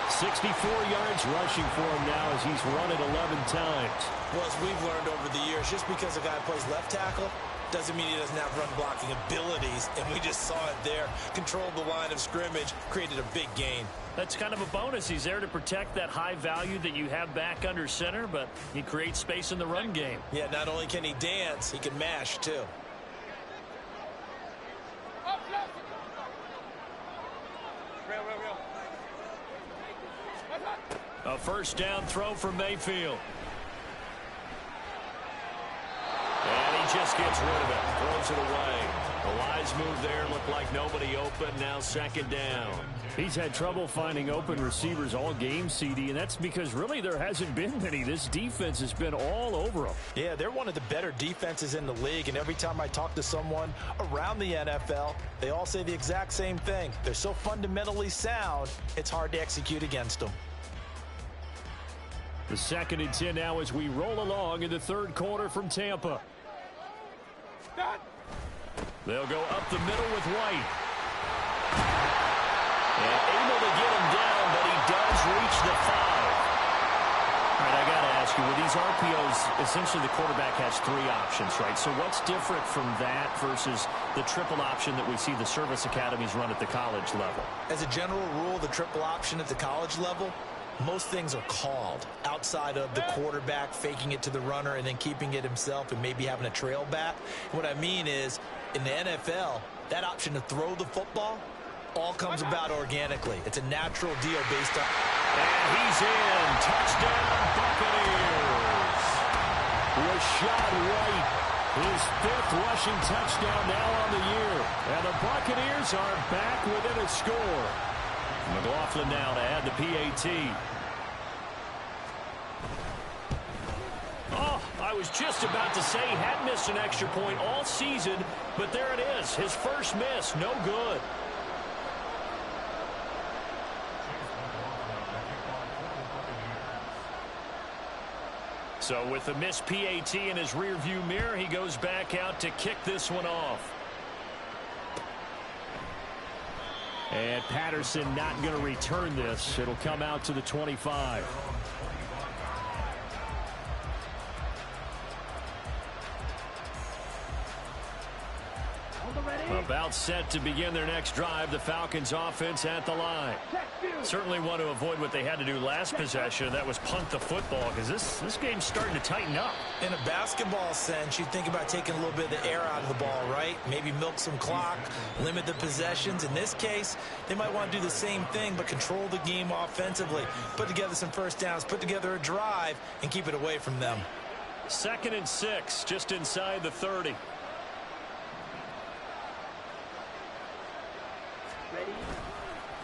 64 yards rushing for him now as he's run it 11 times. Well, as we've learned over the years, just because a guy plays left tackle doesn't mean he doesn't have run blocking abilities, and we just saw it there. Controlled the line of scrimmage, created a big gain. That's kind of a bonus. He's there to protect that high value that you have back under center, but he creates space in the run game. Yeah, not only can he dance, he can mash too. A 1st down throw for Mayfield. And he just gets rid of it. Throws it away. A wise move there. Looked like nobody open. Now 2nd down. He's had trouble finding open receivers all game, CD, and that's because really there hasn't been many. This defense has been all over them. Yeah, they're one of the better defenses in the league, and every time I talk to someone around the NFL, they all say the exact same thing. They're so fundamentally sound, it's hard to execute against them. The 2nd and 10 now as we roll along in the 3rd quarter from Tampa. They'll go up the middle with White. And able to get him down, but he does reach the 5. All right, I got to ask you, with these RPOs, essentially the quarterback has 3 options, right? So what's different from that versus the triple option that we see the service academies run at the college level? As a general rule, the triple option at the college level, most things are called outside of the quarterback faking it to the runner and then keeping it himself and maybe having a trail back. What I mean is, in the NFL, that option to throw the football all comes about organically. It's a natural deal based on... And he's in. Touchdown, Buccaneers. Rachaad White, his 5th rushing touchdown now on the year. And the Buccaneers are back within a score. McLaughlin now to add the PAT. Oh, I I was just about to say he hadn't missed an extra point all season, but there it is. His first miss, no good. So with the missed PAT in his rearview mirror, he goes back out to kick this one off. And Patterson not going to return this. It'll come out to the 25. About set to begin their next drive. The Falcons offense at the line. Certainly want to avoid what they had to do last possession. That was punt the football, because this game's starting to tighten up. In a basketball sense, you think about taking a little bit of the air out of the ball, right? Maybe milk some clock, limit the possessions. In this case, they might want to do the same thing, but control the game offensively. Put together some first downs, put together a drive, and keep it away from them. 2nd and 6, just inside the 30.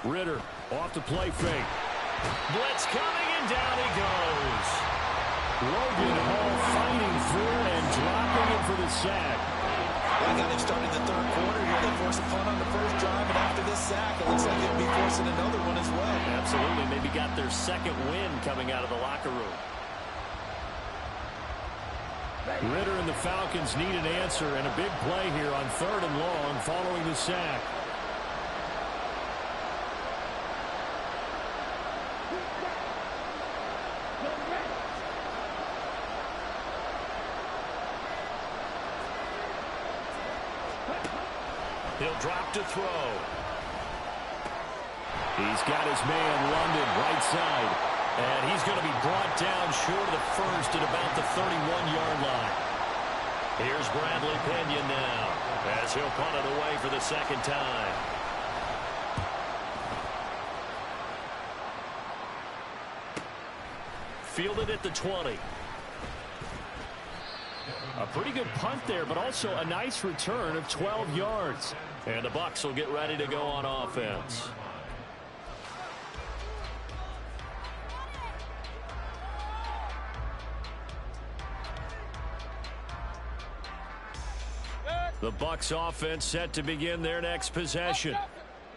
Ridder off the play fake. Blitz coming, and down he goes. Logan Hall fighting through and dropping it for the sack. Well, I got him started the third quarter here. They forced a punt on the first drive, and after this sack, it looks like they'll be forcing another one as well. Absolutely. Maybe got their second win coming out of the locker room. Ridder and the Falcons need an answer, and a big play here on 3rd and long following the sack. He'll drop to throw. He's got his man, London, right side. And he's going to be brought down short of the first at about the 31-yard line. Here's Bradley Pinion now, as he'll punt it away for the second time. Fielded at the 20. A pretty good punt there, but also a nice return of 12 yards. And the Bucs will get ready to go on offense. The Bucs offense set to begin their next possession.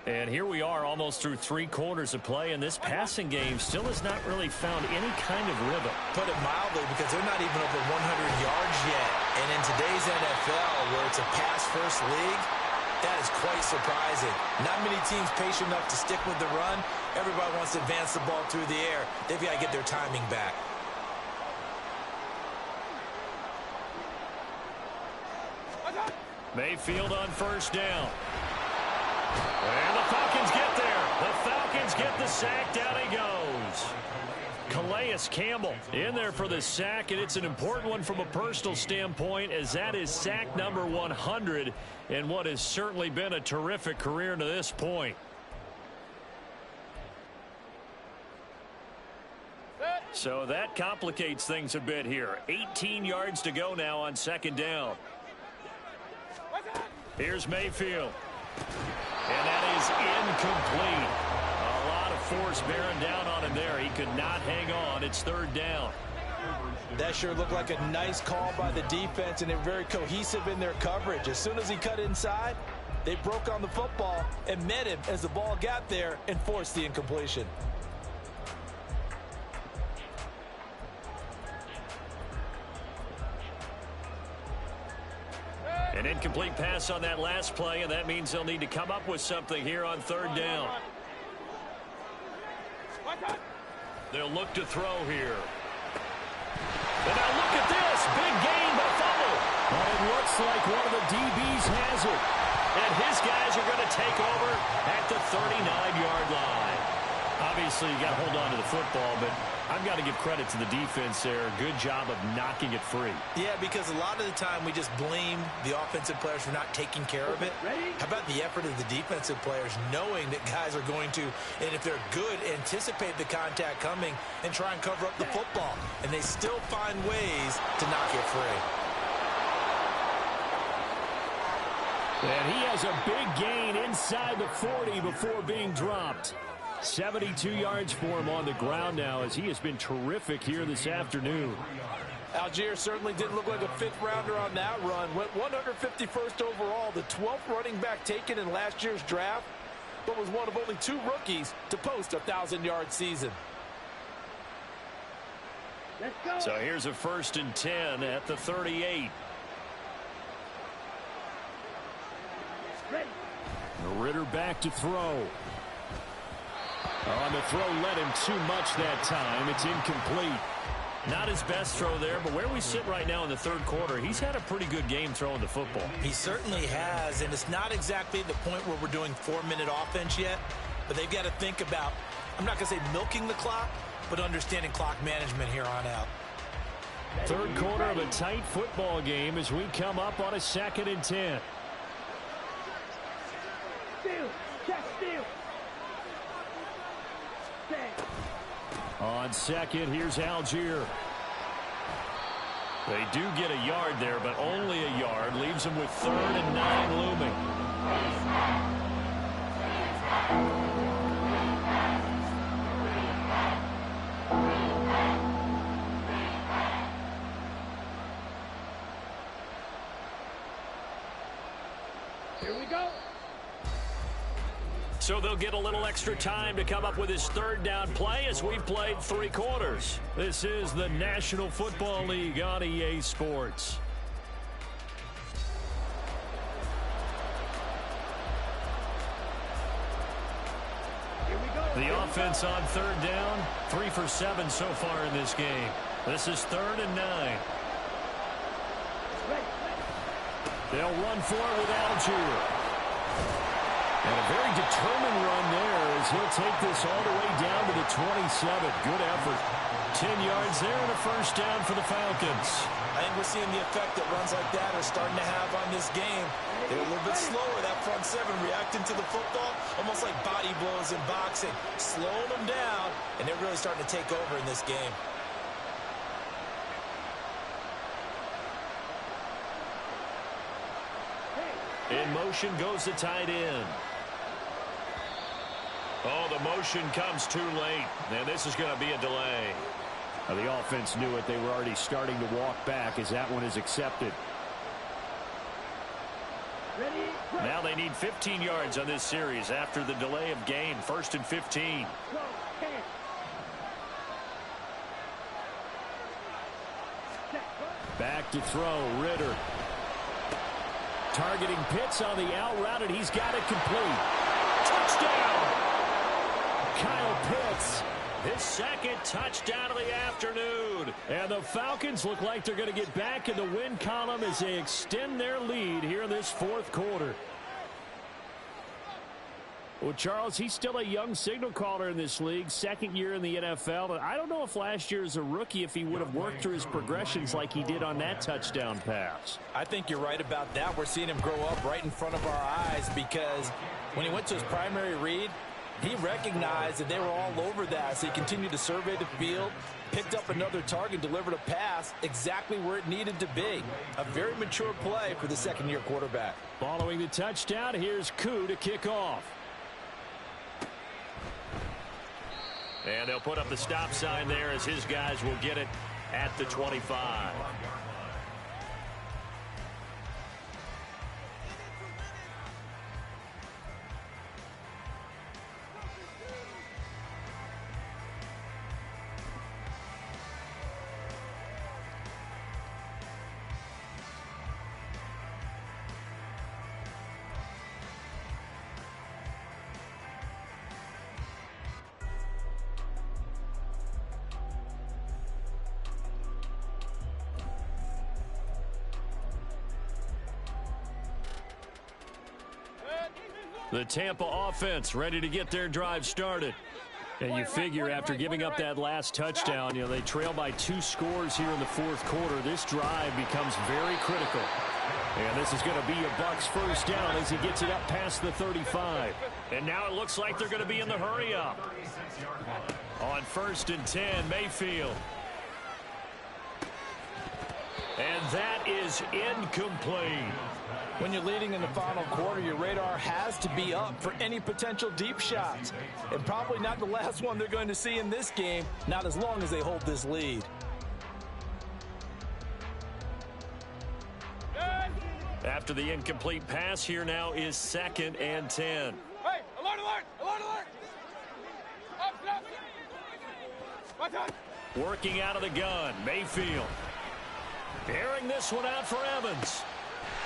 And here we are almost through 3 quarters of play, and this passing game still has not really found any kind of rhythm. Put it mildly, because they're not even over 100 yards yet. And in today's NFL, where it's a pass-first league, that is quite surprising. Not many teams patient enough to stick with the run. Everybody wants to advance the ball through the air. They've got to get their timing back. Mayfield on first down. And the Falcons get there. The Falcons get the sack. Down he goes. Calais Campbell in there for the sack, and it's an important one from a personal standpoint, as that is sack number 100 in what has certainly been a terrific career to this point. So that complicates things a bit here. 18 yards to go now on second down. Here's Mayfield. And that is incomplete. A lot of force bearing down on him there. He could not hang on. It's third down. That sure looked like a nice call by the defense, and they're very cohesive in their coverage. As soon as he cut inside, they broke on the football and met him as the ball got there and forced the incompletion. An incomplete pass on that last play, and that means they'll need to come up with something here on third down. They'll look to throw here. And now look at this. Big gain, but fumble. But it looks like one of the DBs has it. And his guys are going to take over at the 39-yard line. Obviously, you got to hold on to the football, but I've got to give credit to the defense there. Good job of knocking it free. Yeah, because a lot of the time we just blame the offensive players for not taking care of it. How about the effort of the defensive players knowing that guys are going to, and if they're good, anticipate the contact coming and try and cover up the football. And they still find ways to knock it free. And he has a big gain inside the 40 before being dropped. 72 yards for him on the ground now, as he has been terrific here this afternoon. Algier certainly didn't look like a fifth-rounder on that run. Went 151st overall, the 12th running back taken in last year's draft, but was one of only 2 rookies to post a 1,000-yard season. Let's go. So here's a 1st and 10 at the 38. Ready. Ritter back to throw. On the throw, led him too much that time. It's incomplete. Not his best throw there, but where we sit right now in the 3rd quarter, he's had a pretty good game throwing the football. He certainly has, and it's not exactly the point where we're doing 4-minute offense yet, but they've got to think about, I'm not going to say milking the clock, but understanding clock management here on out. 3rd quarter of a tight football game as we come up on a 2nd and 10. Steal. Check steal. Set. On 2nd, here's Algier. They do get a yard there, but only a yard. Leaves them with 3rd and 9 looming. Here we go. So they'll get a little extra time to come up with his 3rd down play as we've played 3 quarters. This is the National Football League on EA Sports. Here we go. The offense on 3rd down, 3 for 7 so far in this game. This is 3rd and 9. Ready. They'll run for it with Algier. And a very determined run there as he'll take this all the way down to the 27. Good effort. 10 yards there and a 1st down for the Falcons. I think we're seeing the effect that runs like that are starting to have on this game. They're a little bit slower, that front 7, reacting to the football, almost like body blows in boxing, slowing them down, and they're really starting to take over in this game. In motion goes the tight end. Oh, the motion comes too late, and this is going to be a delay. Now, the offense knew it. They were already starting to walk back as that one is accepted. Ready. Go. Now they need 15 yards on this series after the delay of game. 1st and 15. Go. 10. Set. Back to throw, Ritter. Targeting Pitts on the out route, and he's got it complete. Touchdown! Kyle Pitts. His 2nd touchdown of the afternoon. And the Falcons look like they're going to get back in the win column as they extend their lead here in this 4th quarter. Well, Charles, he's still a young signal caller in this league, 2nd year in the NFL. And I don't know if last year as a rookie if he would have worked through his progressions like he did on that touchdown pass. I think you're right about that. We're seeing him grow up right in front of our eyes because when he went to his primary read, he recognized that they were all over that, so he continued to survey the field, picked up another target, delivered a pass exactly where it needed to be. A very mature play for the 2nd-year quarterback. Following the touchdown, here's Koo to kick off. And they'll put up the stop sign there as his guys will get it at the 25. The Tampa offense ready to get their drive started. And you figure after giving up that last touchdown, they trail by 2 scores here in the 4th quarter. This drive becomes very critical. And this is going to be a Bucs 1st down as he gets it up past the 35. And now it looks like they're going to be in the hurry up. On 1st and 10, Mayfield. And that is incomplete. When you're leading in the final quarter, your radar has to be up for any potential deep shots. And probably not the last one they're going to see in this game, not as long as they hold this lead. After the incomplete pass, here now is 2nd and 10. Hey, alert, alert, alert, alert. Up, up. Watch out. Working out of the gun, Mayfield. Airing this one out for Evans.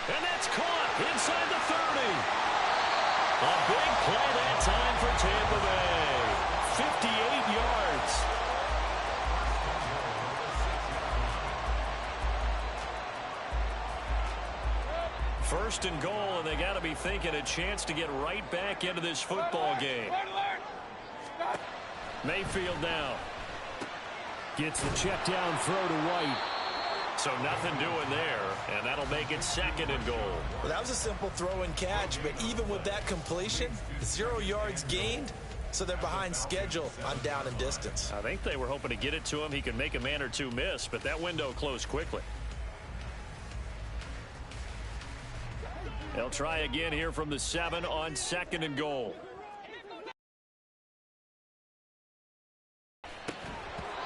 And that's caught inside the 30. A big play that time for Tampa Bay. 58 yards. First and goal, and they got to be thinking a chance to get right back into this football game. Alert, alert. Mayfield now. Gets the check down throw to White. So nothing doing there, and that'll make it 2nd and goal. Well, that was a simple throw and catch, but even with that completion, 0 yards gained, so they're behind schedule on down and distance. I think they were hoping to get it to him. He could make a man or two miss, but that window closed quickly. They'll try again here from the 7 on 2nd and goal.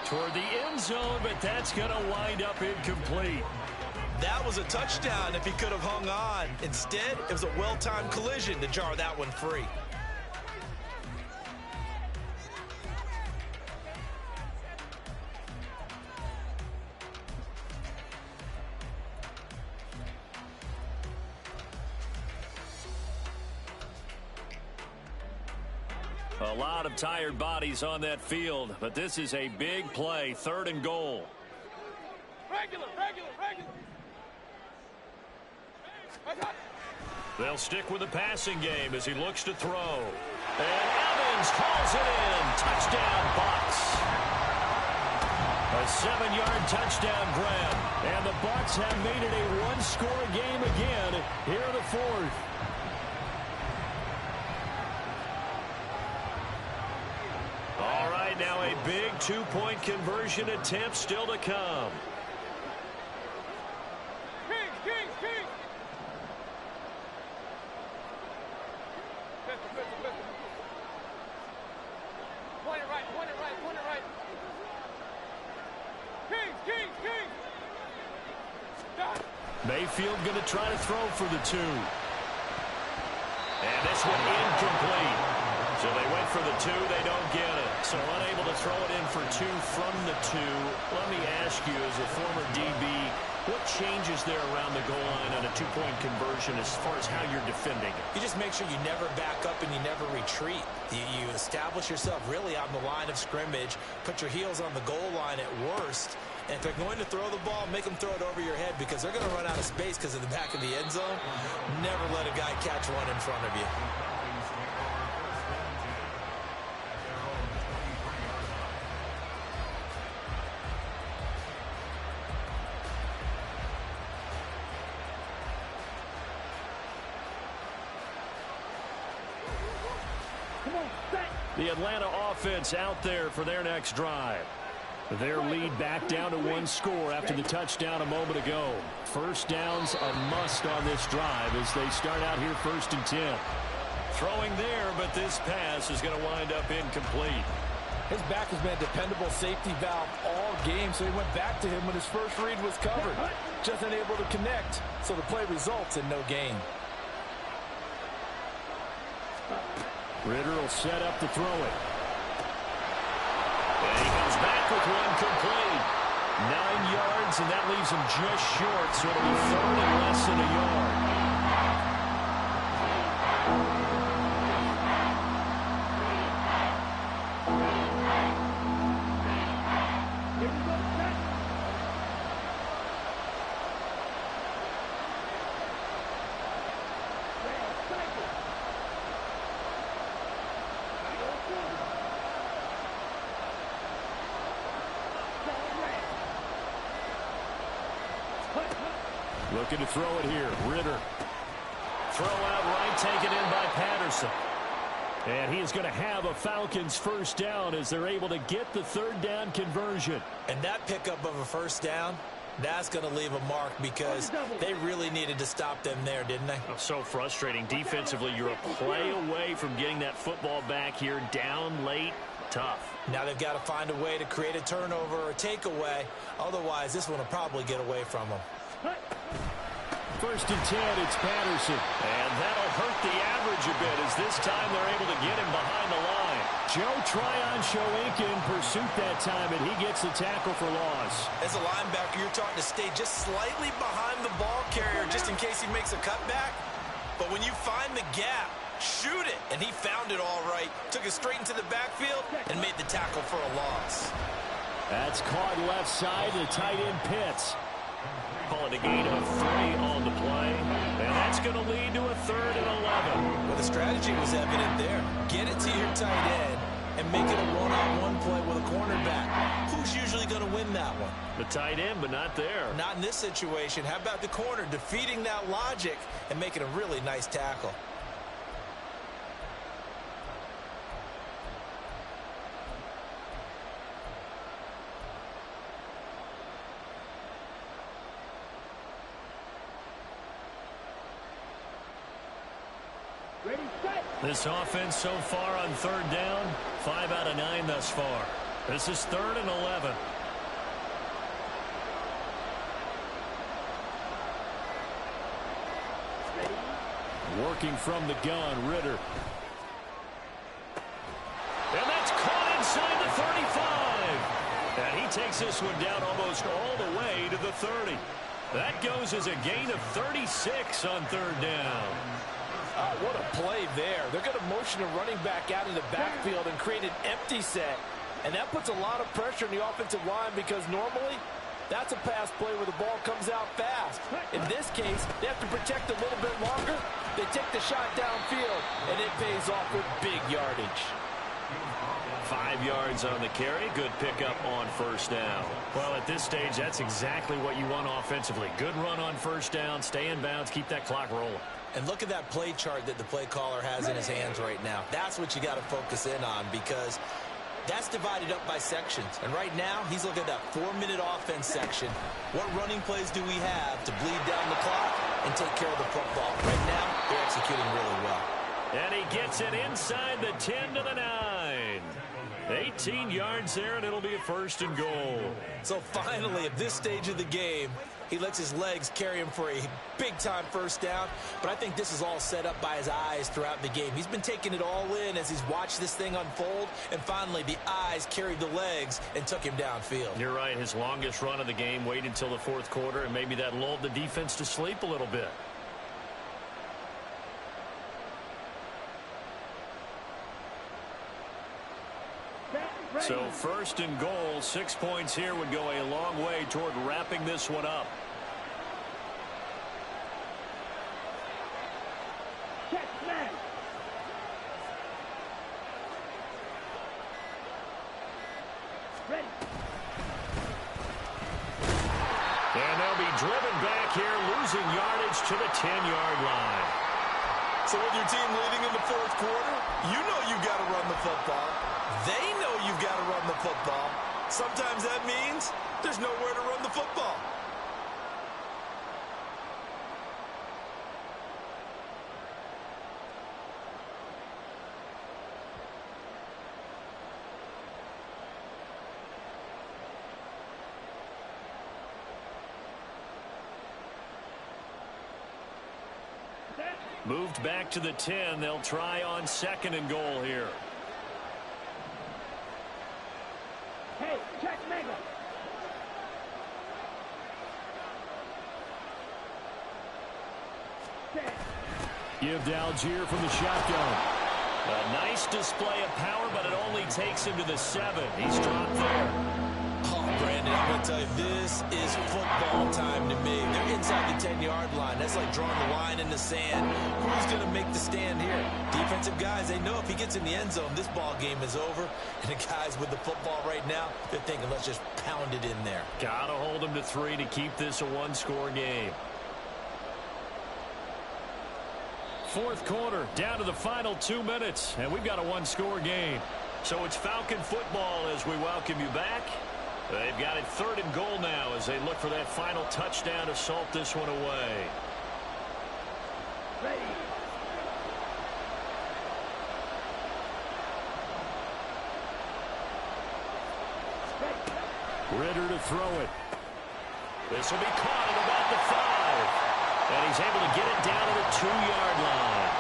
Toward the end zone, but that's going to wind up incomplete. That was a touchdown if he could have hung on. Instead, it was a well-timed collision to jar that one free. A lot of tired bodies on that field, but this is a big play, 3rd and goal. Regular, regular, regular. Watch out. They'll stick with the passing game as he looks to throw. And Evans calls it in. Touchdown, Bucs. A 7-yard touchdown grab. And the Bucs have made it a one-score game again here in the 4th. All right, now a big 2-point conversion attempt still to come. King, king, king. Pistol, pistol, pistol. Point it right, point it right, point it right. King, king, king. Done. Mayfield going to try to throw for the 2. And this one incomplete. So they went for the 2, they don't get it. So unable to throw it in for 2 from the 2. Let me ask you, as a former DB, what changes there around the goal line on a 2-point conversion as far as how you're defending it? You just make sure you never back up and you never retreat. You establish yourself really on the line of scrimmage, put your heels on the goal line at worst, and if they're going to throw the ball, make them throw it over your head because they're going to run out of space because of the back of the end zone. Never let a guy catch one in front of you. The Atlanta offense out there for their next drive. Their lead back down to 1 score after the touchdown a moment ago. First down's a must on this drive as they start out here 1st and 10. Throwing there, but this pass is going to wind up incomplete. His back has been a dependable safety valve all game, so he went back to him when his first read was covered. Just unable to connect, so the play results in no gain. Ritter will set up to throw it. And he comes back with one complete. 9 yards, and that leaves him just short, so it'll be 3rd and less than a yard. Looking to throw it here. Ritter. Throw out right, taken in by Patterson. And he is going to have a Falcons first down as they're able to get the 3rd down conversion. And that pickup of a first down, that's going to leave a mark because they really needed to stop them there, didn't they? So frustrating. Defensively, you're a play away from getting that football back here. Down late, tough. Now they've got to find a way to create a turnover or a takeaway. Otherwise, this one will probably get away from them. First and 10, it's Patterson. And that'll hurt the average a bit as this time they're able to get him behind the line. Joe Tryon-Shoyinka in pursuit that time, and he gets the tackle for loss. As a linebacker, you're taught to stay just slightly behind the ball carrier just in case he makes a cutback. But when you find the gap, shoot it. And he found it all right. Took it straight into the backfield and made the tackle for a loss. That's caught left side to tight end Pitts. Calling a gain of 3 on the play. And that's going to lead to a 3rd and 11. Well, the strategy was evident there. Get it to your tight end and make it a one-on-one play with a cornerback. Who's usually going to win that one? The tight end, but not there. Not in this situation. How about the corner defeating that logic and making a really nice tackle? This offense so far on 3rd down, 5 out of 9 thus far. This is 3rd and 11. Working from the gun, Ritter. And that's caught inside the 35. And he takes this one down almost all the way to the 30. That goes as a gain of 36 on 3rd down. What a play there. They're going to motion a running back out of the backfield and create an empty set. And that puts a lot of pressure on the offensive line because normally that's a pass play where the ball comes out fast. In this case, they have to protect a little bit longer. They take the shot downfield, and it pays off with big yardage. 5 yards on the carry. Good pickup on 1st down. Well, at this stage, that's exactly what you want offensively. Good run on 1st down. Stay in bounds. Keep that clock rolling. And look at that play chart that the play caller has in his hands right now. That's what you got to focus in on because that's divided up by sections. And right now, he's looking at that 4-minute offense section. What running plays do we have to bleed down the clock and take care of the football? Right now, they're executing really well. And he gets it inside the 10 to the 9. 18 yards there, and it'll be a 1st and goal. So finally, at this stage of the game, he lets his legs carry him for a big-time 1st down. But I think this is all set up by his eyes throughout the game. He's been taking it all in as he's watched this thing unfold. And finally, the eyes carried the legs and took him downfield. You're right. His longest run of the game waited until the 4th quarter, and maybe that lulled the defense to sleep a little bit. So 1st and goal, 6 points here would go a long way toward wrapping this one up. And they'll be driven back here, losing yardage to the 10-yard line. So with your team leading in the 4th quarter, you know you've got to run the football. They know you've got to run the football. Sometimes that means there's nowhere to run the football. Moved back to the 10. They'll try on 2nd and goal here. Hey, check Mega. Give to Algier from the shotgun. A nice display of power, but it only takes him to the 7. He's dropped there. Oh, Brandon, I'm going to tell you, this is football time to me. They're inside the 10-yard line. That's like drawing the line in the sand. Who's going to make the stand here? Defensive guys, they know if he gets in the end zone, this ball game is over. And the guys with the football right now, they're thinking, let's just pound it in there. Got to hold him to 3 to keep this a 1-score game. 4th quarter, down to the final 2 minutes, and we've got a 1-score game. So it's Falcon football as we welcome you back. They've got it 3rd and goal now as they look for that final touchdown to salt this one away. Ready. Ritter to throw it. This will be caught at about the 5. And he's able to get it down to the 2-yard line.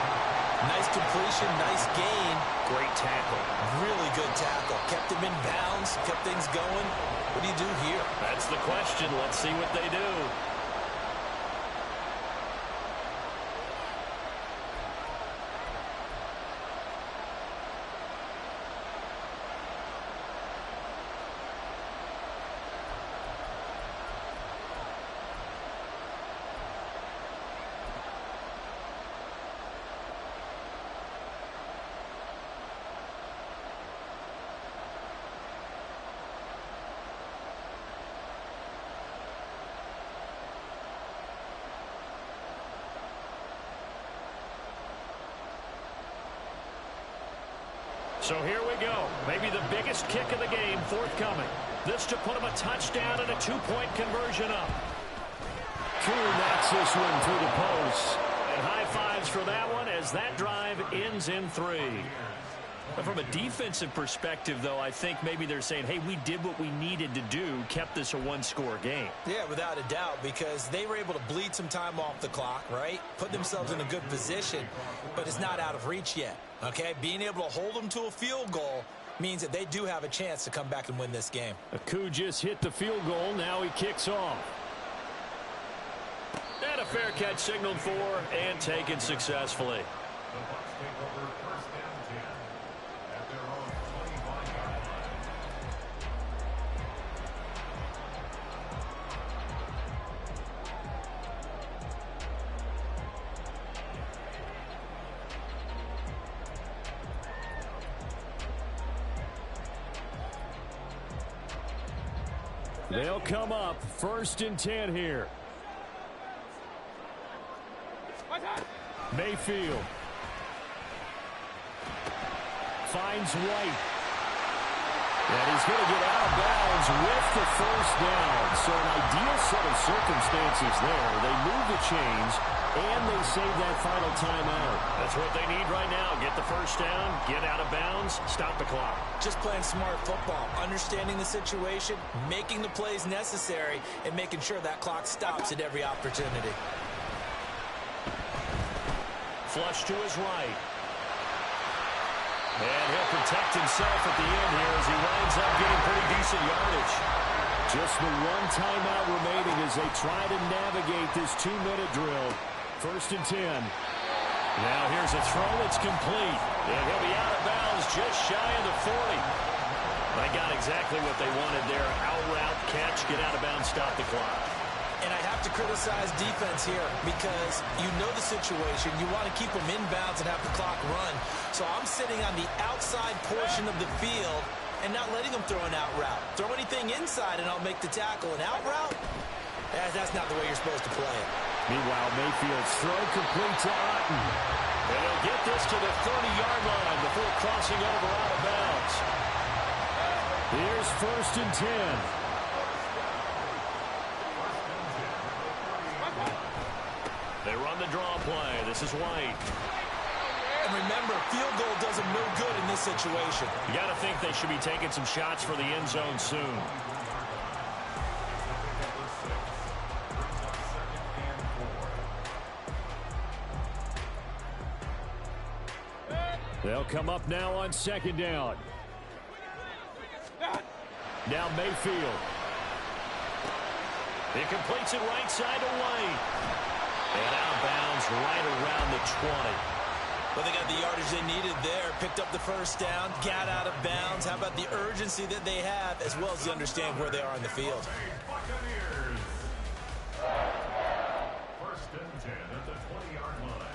Nice completion, nice gain. Great tackle. Really good tackle. Kept him in bounds, kept things going. What do you do here? That's the question. Let's see what they do. So here we go. Maybe the biggest kick of the game forthcoming. This to put him a touchdown and a 2-point conversion up. Drew knocks this one through the post. And high fives for that one as that drive ends in 3. From a defensive perspective, though, I think maybe they're saying, hey, we did what we needed to do, kept this a 1-score game. Yeah, without a doubt, because they were able to bleed some time off the clock, right? Put themselves in a good position, but it's not out of reach yet, okay? Being able to hold them to a field goal means that they do have a chance to come back and win this game. Aku just hit the field goal. Now he kicks off. And a fair catch signaled for and taken successfully. The Bucs take over first down 10 at their own 25-yard line. They'll come up 1st and 10 here. Mayfield finds White. And he's going to get out of bounds with the first down. So an ideal set of circumstances there. They move the chains, and they save that final timeout. That's what they need right now. Get the first down, get out of bounds, stop the clock. Just playing smart football, understanding the situation, making the plays necessary, and making sure that clock stops at every opportunity. Flush to his right. And he'll protect himself at the end here as he winds up getting pretty decent yardage. Just the one timeout remaining as they try to navigate this 2-minute drill. 1st and 10. Now here's a throw that's complete. And he'll be out of bounds just shy of the 40. They got exactly what they wanted there. Out route, catch, get out of bounds, stop the clock. And I have to criticize defense here because you know the situation. You want to keep them inbounds and have the clock run. So I'm sitting on the outside portion of the field and not letting them throw an out route. Throw anything inside and I'll make the tackle. An out route? That's not the way you're supposed to play it. Meanwhile, Mayfield's throw complete to Otten. And he'll get this to the 30-yard line before crossing over out of bounds. Here's 1st and 10. They run the draw play. This is White. And remember, field goal does them no good in this situation. You got to think they should be taking some shots for the end zone soon. They'll come up now on 2nd down. Now Mayfield. He completes it right side to White. And out of bounds right around the 20. Well, they got the yardage they needed there. Picked up the first down, got out of bounds. How about the urgency that they have, as well as they understand where they are in the field. Buccaneers. 1st and 10 at the 20-yard line.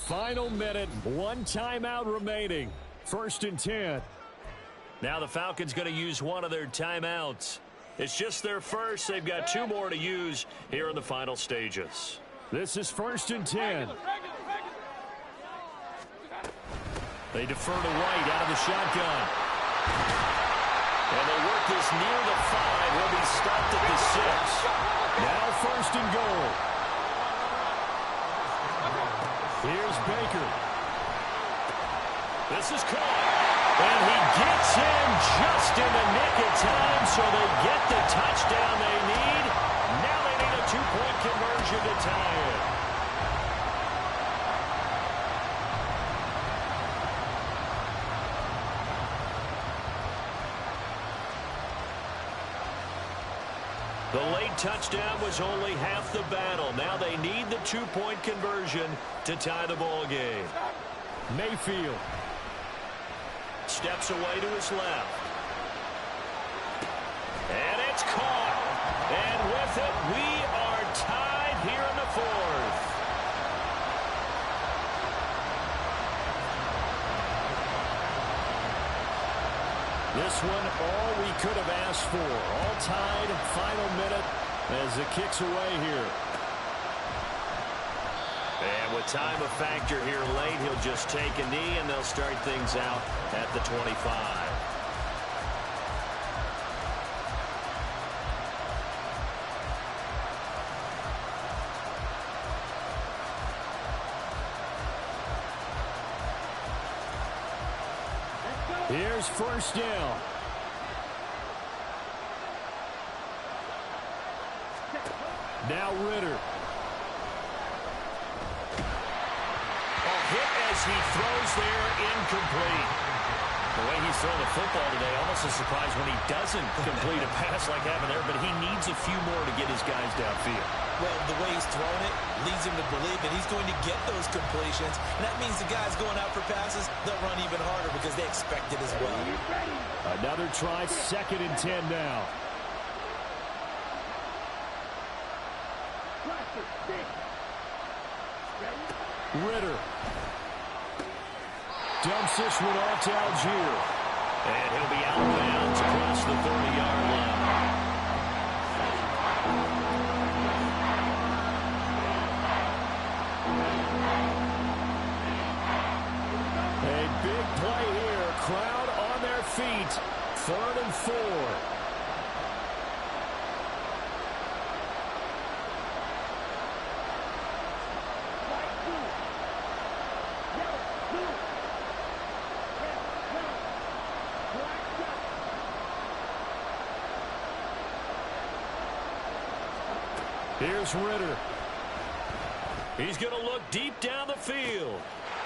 Final minute, 1 timeout remaining. 1st and 10. Now the Falcons going to use one of their timeouts. It's just their first. They've got 2 more to use here in the final stages. This is 1st and 10. They defer to White out of the shotgun. And they work this near the 5. He'll be stopped at the 6. Now 1st and goal. Here's Baker. This is caught. And he gets in just in the nick of time, so they get the touchdown they need. Now they need a two-point conversion to tie it. The late touchdown was only half the battle. Now they need the two-point conversion to tie the ball game. Mayfield steps away to his left. And it's caught. And with it, we are tied here in the fourth. This one, all we could have asked for. All tied, final minute as it kicks away here. And with time a factor here late, he'll just take a knee, and they'll start things out at the 25. Here's first down. Now Ritter. Hit as he throws there, incomplete. The way he's throwing the football today, almost a surprise when he doesn't complete a pass like having there, but he needs a few more to get his guys downfield. Well, the way he's throwing it leads him to believe that he's going to get those completions, and that means the guys going out for passes, they'll run even harder because they expect it as well. Another try, 2nd and 10 now. Ritter dumps this one off to Algier. And he'll be out of bounds across the 30-yard line. A big play here. Crowd on their feet. 3rd and 4. Here's Ritter. He's going to look deep down the field.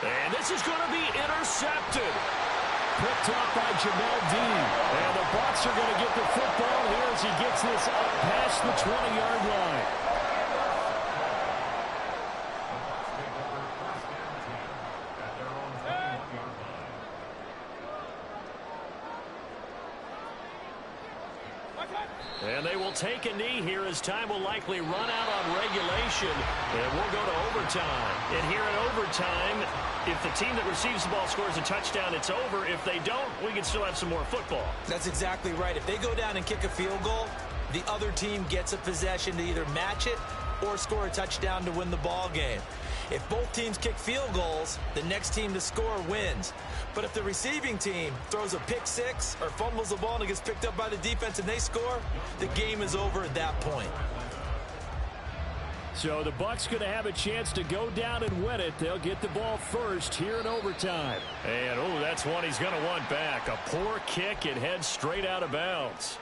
And this is going to be intercepted. Picked up by Jamel Dean. And the Bucs are going to get the football here as he gets this up past the 20-yard line. And they will take a knee here as time will likely run out on regulation. And we'll go to overtime. And here in overtime, if the team that receives the ball scores a touchdown, it's over. If they don't, we can still have some more football. That's exactly right. If they go down and kick a field goal, the other team gets a possession to either match it or score a touchdown to win the ball game. If both teams kick field goals, the next team to score wins. But if the receiving team throws a pick six or fumbles the ball and it gets picked up by the defense and they score, the game is over at that point. So the Bucs going to have a chance to go down and win it. They'll get the ball first here in overtime. And, oh, that's one he's going to want back. A poor kick. It heads straight out of bounds.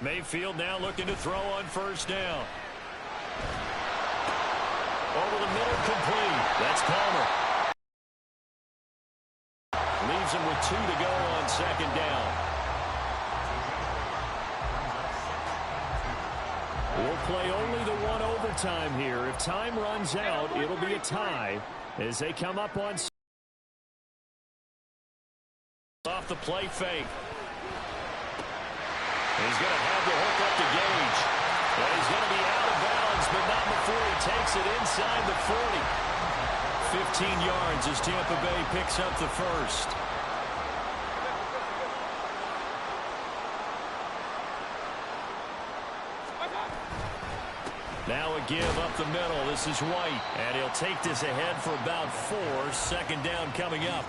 Mayfield now looking to throw on first down. Over the middle, complete. That's Palmer. Leaves him with 2 to go on 2nd down. We'll play only the one overtime here. If time runs out, it'll be a tie as they come up on off the play fake. He's going to have the hook up to Gage. And he's going to be out of bounds, but not before he takes it inside the 40. 15 yards as Tampa Bay picks up the first. Now a give up the middle. This is White. And he'll take this ahead for about 4. Second down coming up.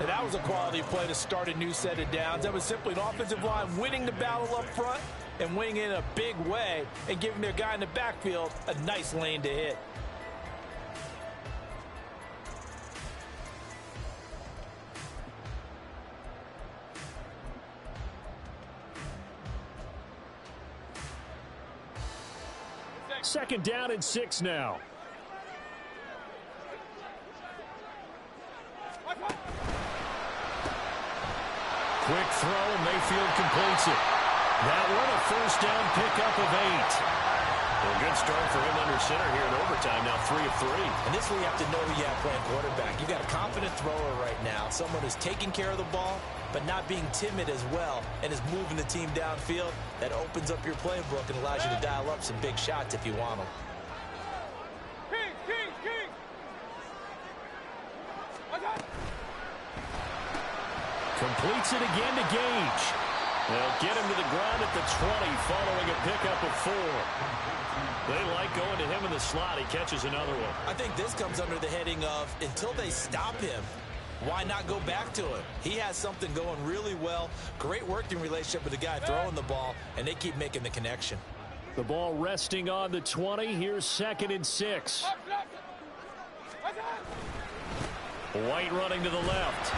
And that was a quality play to start a new set of downs. That was simply an offensive line winning the battle up front and winning in a big way and giving their guy in the backfield a nice lane to hit. Second down and 6 now. Quick throw. Mayfield completes it. That one a first down pickup of 8. Well, good start for him under center here in overtime. Now 3 of 3. And this is where you have to know who you have playing quarterback. You've got a confident thrower right now. Someone who's taking care of the ball, but not being timid as well, and is moving the team downfield. That opens up your playbook and allows you to dial up some big shots if you want them. Completes it again to Gage. They'll get him to the ground at the 20 following a pickup of 4. They like going to him in the slot. He catches another one. I think this comes under the heading of until they stop him, why not go back to him? He has something going really well. Great working relationship with the guy throwing the ball, and they keep making the connection. The ball resting on the 20. Here's 2nd and 6. White running to the left.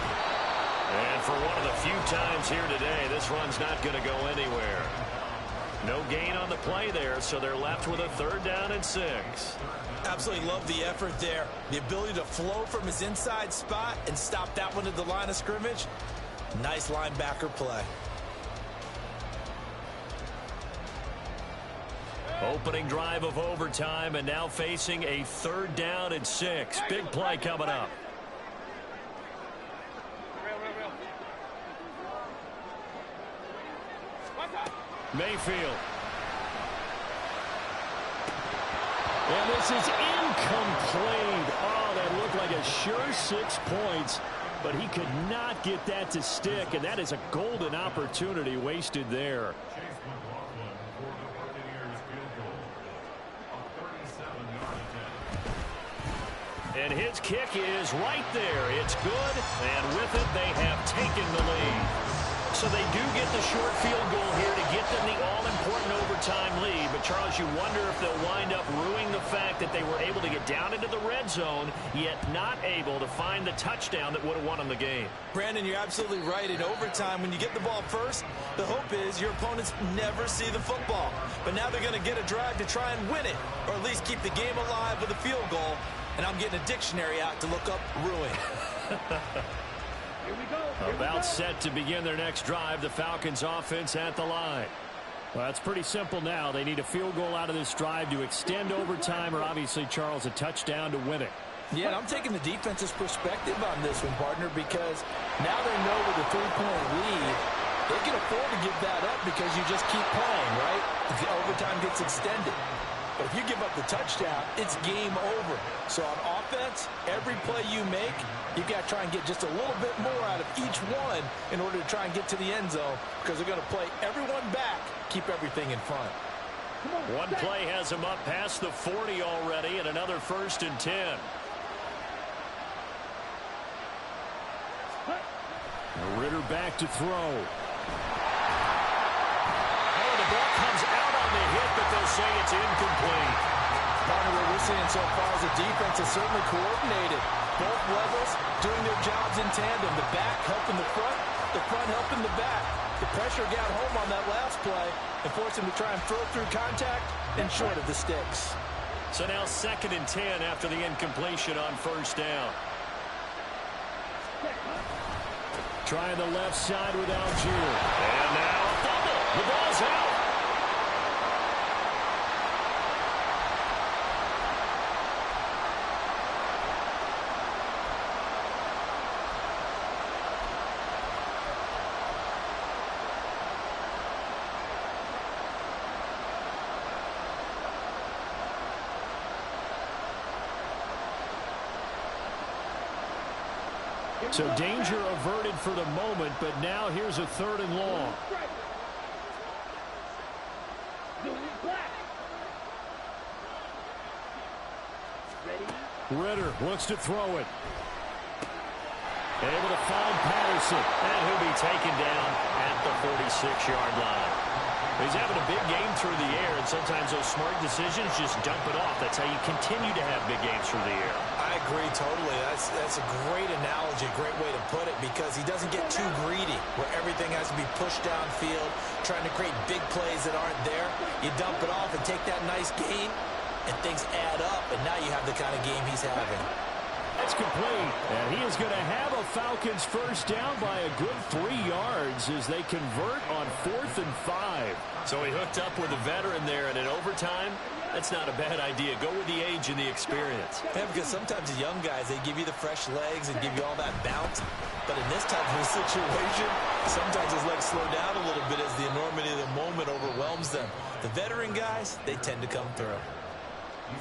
And for one of the few times here today, this run's not going to go anywhere. No gain on the play there, so they're left with a 3rd down and 6. Absolutely love the effort there. The ability to flow from his inside spot and stop that one at the line of scrimmage. Nice linebacker play. Opening drive of overtime, and now facing a 3rd down and 6. Big play coming up. Mayfield. And this is incomplete. Oh, that looked like a sure 6 points, but he could not get that to stick, and that is a golden opportunity wasted there. Chase McLaughlin for the Buccaneers field goal. A 37-yard attempt. And his kick is right there. It's good, and with it, they have taken the lead. So they do get the short field goal here to get them the all-important overtime lead. But, Charles, you wonder if they'll wind up ruining the fact that they were able to get down into the red zone, yet not able to find the touchdown that would have won them the game. Brandon, you're absolutely right. In overtime, when you get the ball first, the hope is your opponents never see the football. But now they're going to get a drive to try and win it, or at least keep the game alive with a field goal. And I'm getting a dictionary out to look up ruin. About set to begin their next drive. The Falcons offense at the line. Well, it's pretty simple now. They need a field goal out of this drive to extend overtime, or obviously, Charles, a touchdown to win it. Yeah, and I'm taking the defense's perspective on this one, partner, because now they know with a 3-point lead, they can afford to give that up because you just keep playing, right? If the overtime gets extended. But if you give up the touchdown, it's game over. So on offense, every play you make, you've got to try and get just a little bit more out of each one in order to try and get to the end zone, because they're going to play everyone back, keep everything in front. One play has him up past the 40 already, and another 1st and 10. Ritter back to throw. The ball comes out on the hit, but they'll say it's incomplete. Partner, what we're seeing so far is the defense is certainly coordinated. Both levels doing their jobs in tandem. The back helping the front helping the back. The pressure got home on that last play and forced him to try and throw through contact and short of the sticks. So now 2nd and 10 after the incompletion on 1st down. Trying the left side with Algier. And now a fumble. The ball's out. So danger averted for the moment, but now here's a 3rd and long. Ritter wants to throw it. Able to find Patterson. And he'll be taken down at the 46-yard line. He's having a big game through the air, and sometimes those smart decisions just dump it off. That's how you continue to have big games through the air. I agree totally. That's a great analogy, a great way to put it, because he doesn't get too greedy where everything has to be pushed downfield, trying to create big plays that aren't there. You dump it off and take that nice gain, and things add up, and now you have the kind of game he's having. That's complete, and he is going to have a Falcons first down by a good 3 yards as they convert on 4th and 5. So he hooked up with a veteran there, and in overtime, that's not a bad idea. Go with the age and the experience. Yeah, because sometimes the young guys, they give you the fresh legs and give you all that bounce. But in this type of a situation, sometimes his legs slow down a little bit as the enormity of the moment overwhelms them. The veteran guys, they tend to come through.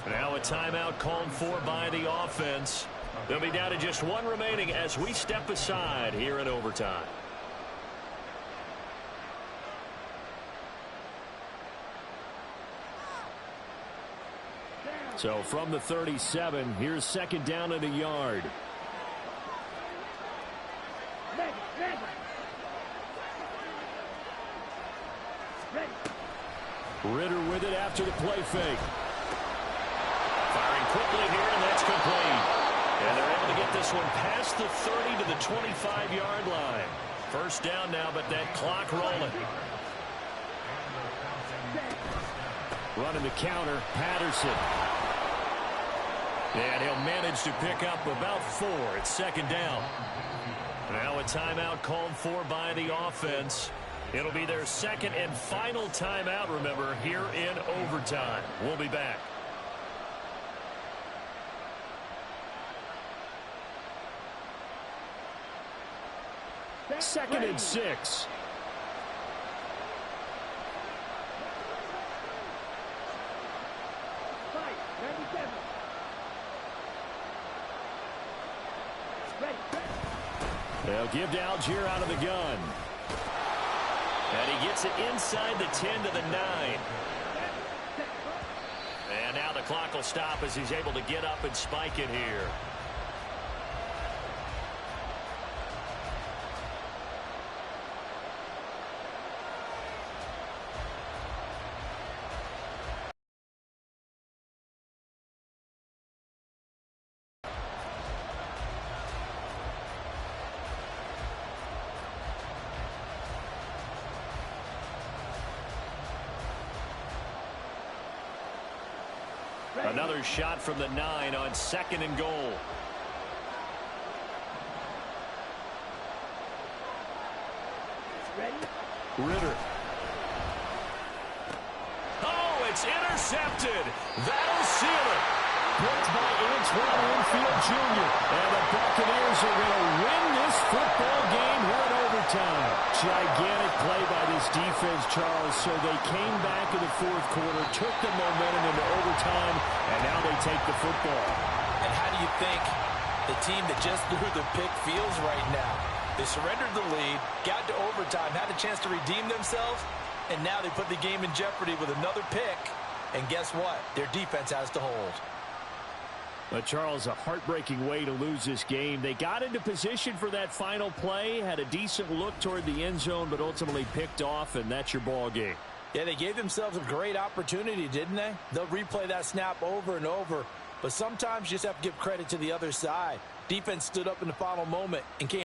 Now a timeout called for by the offense. They'll be down to just 1 remaining as we step aside here in overtime. So from the 37, here's 2nd down and a yard. Ritter with it after the play fake. Firing quickly here, and that's complete. And they're able to get this one past the 30 to the 25-yard line. First down now, but that clock rolling. Running the counter, Patterson. And he'll manage to pick up about 4 at 2nd down. Now a timeout called for by the offense. It'll be their 2nd and final timeout, remember, here in overtime. We'll be back. Second and 6. They'll give to Algier out of the gun. And he gets it inside the 10 to the 9. And now the clock will stop as he's able to get up and spike it here. Another shot from the 9 on 2nd and goal. Ritter. Oh, it's intercepted. That'll seal it. Blocked by Antoine Winfield Jr. And the Buccaneers are going to win this football game here in overtime. Gigantic play by this defense, Charles. So they came back in the 4th quarter, took the momentum into overtime, and now they take the football. And how do you think the team that just threw the pick feels right now? They surrendered the lead, got to overtime, had a chance to redeem themselves, and now they put the game in jeopardy with another pick. And guess what? Their defense has to hold. But Charles, a heartbreaking way to lose this game. They got into position for that final play, had a decent look toward the end zone, but ultimately picked off, and that's your ball game. Yeah, they gave themselves a great opportunity, didn't they? They'll replay that snap over and over, but sometimes you just have to give credit to the other side. Defense stood up in the final moment and came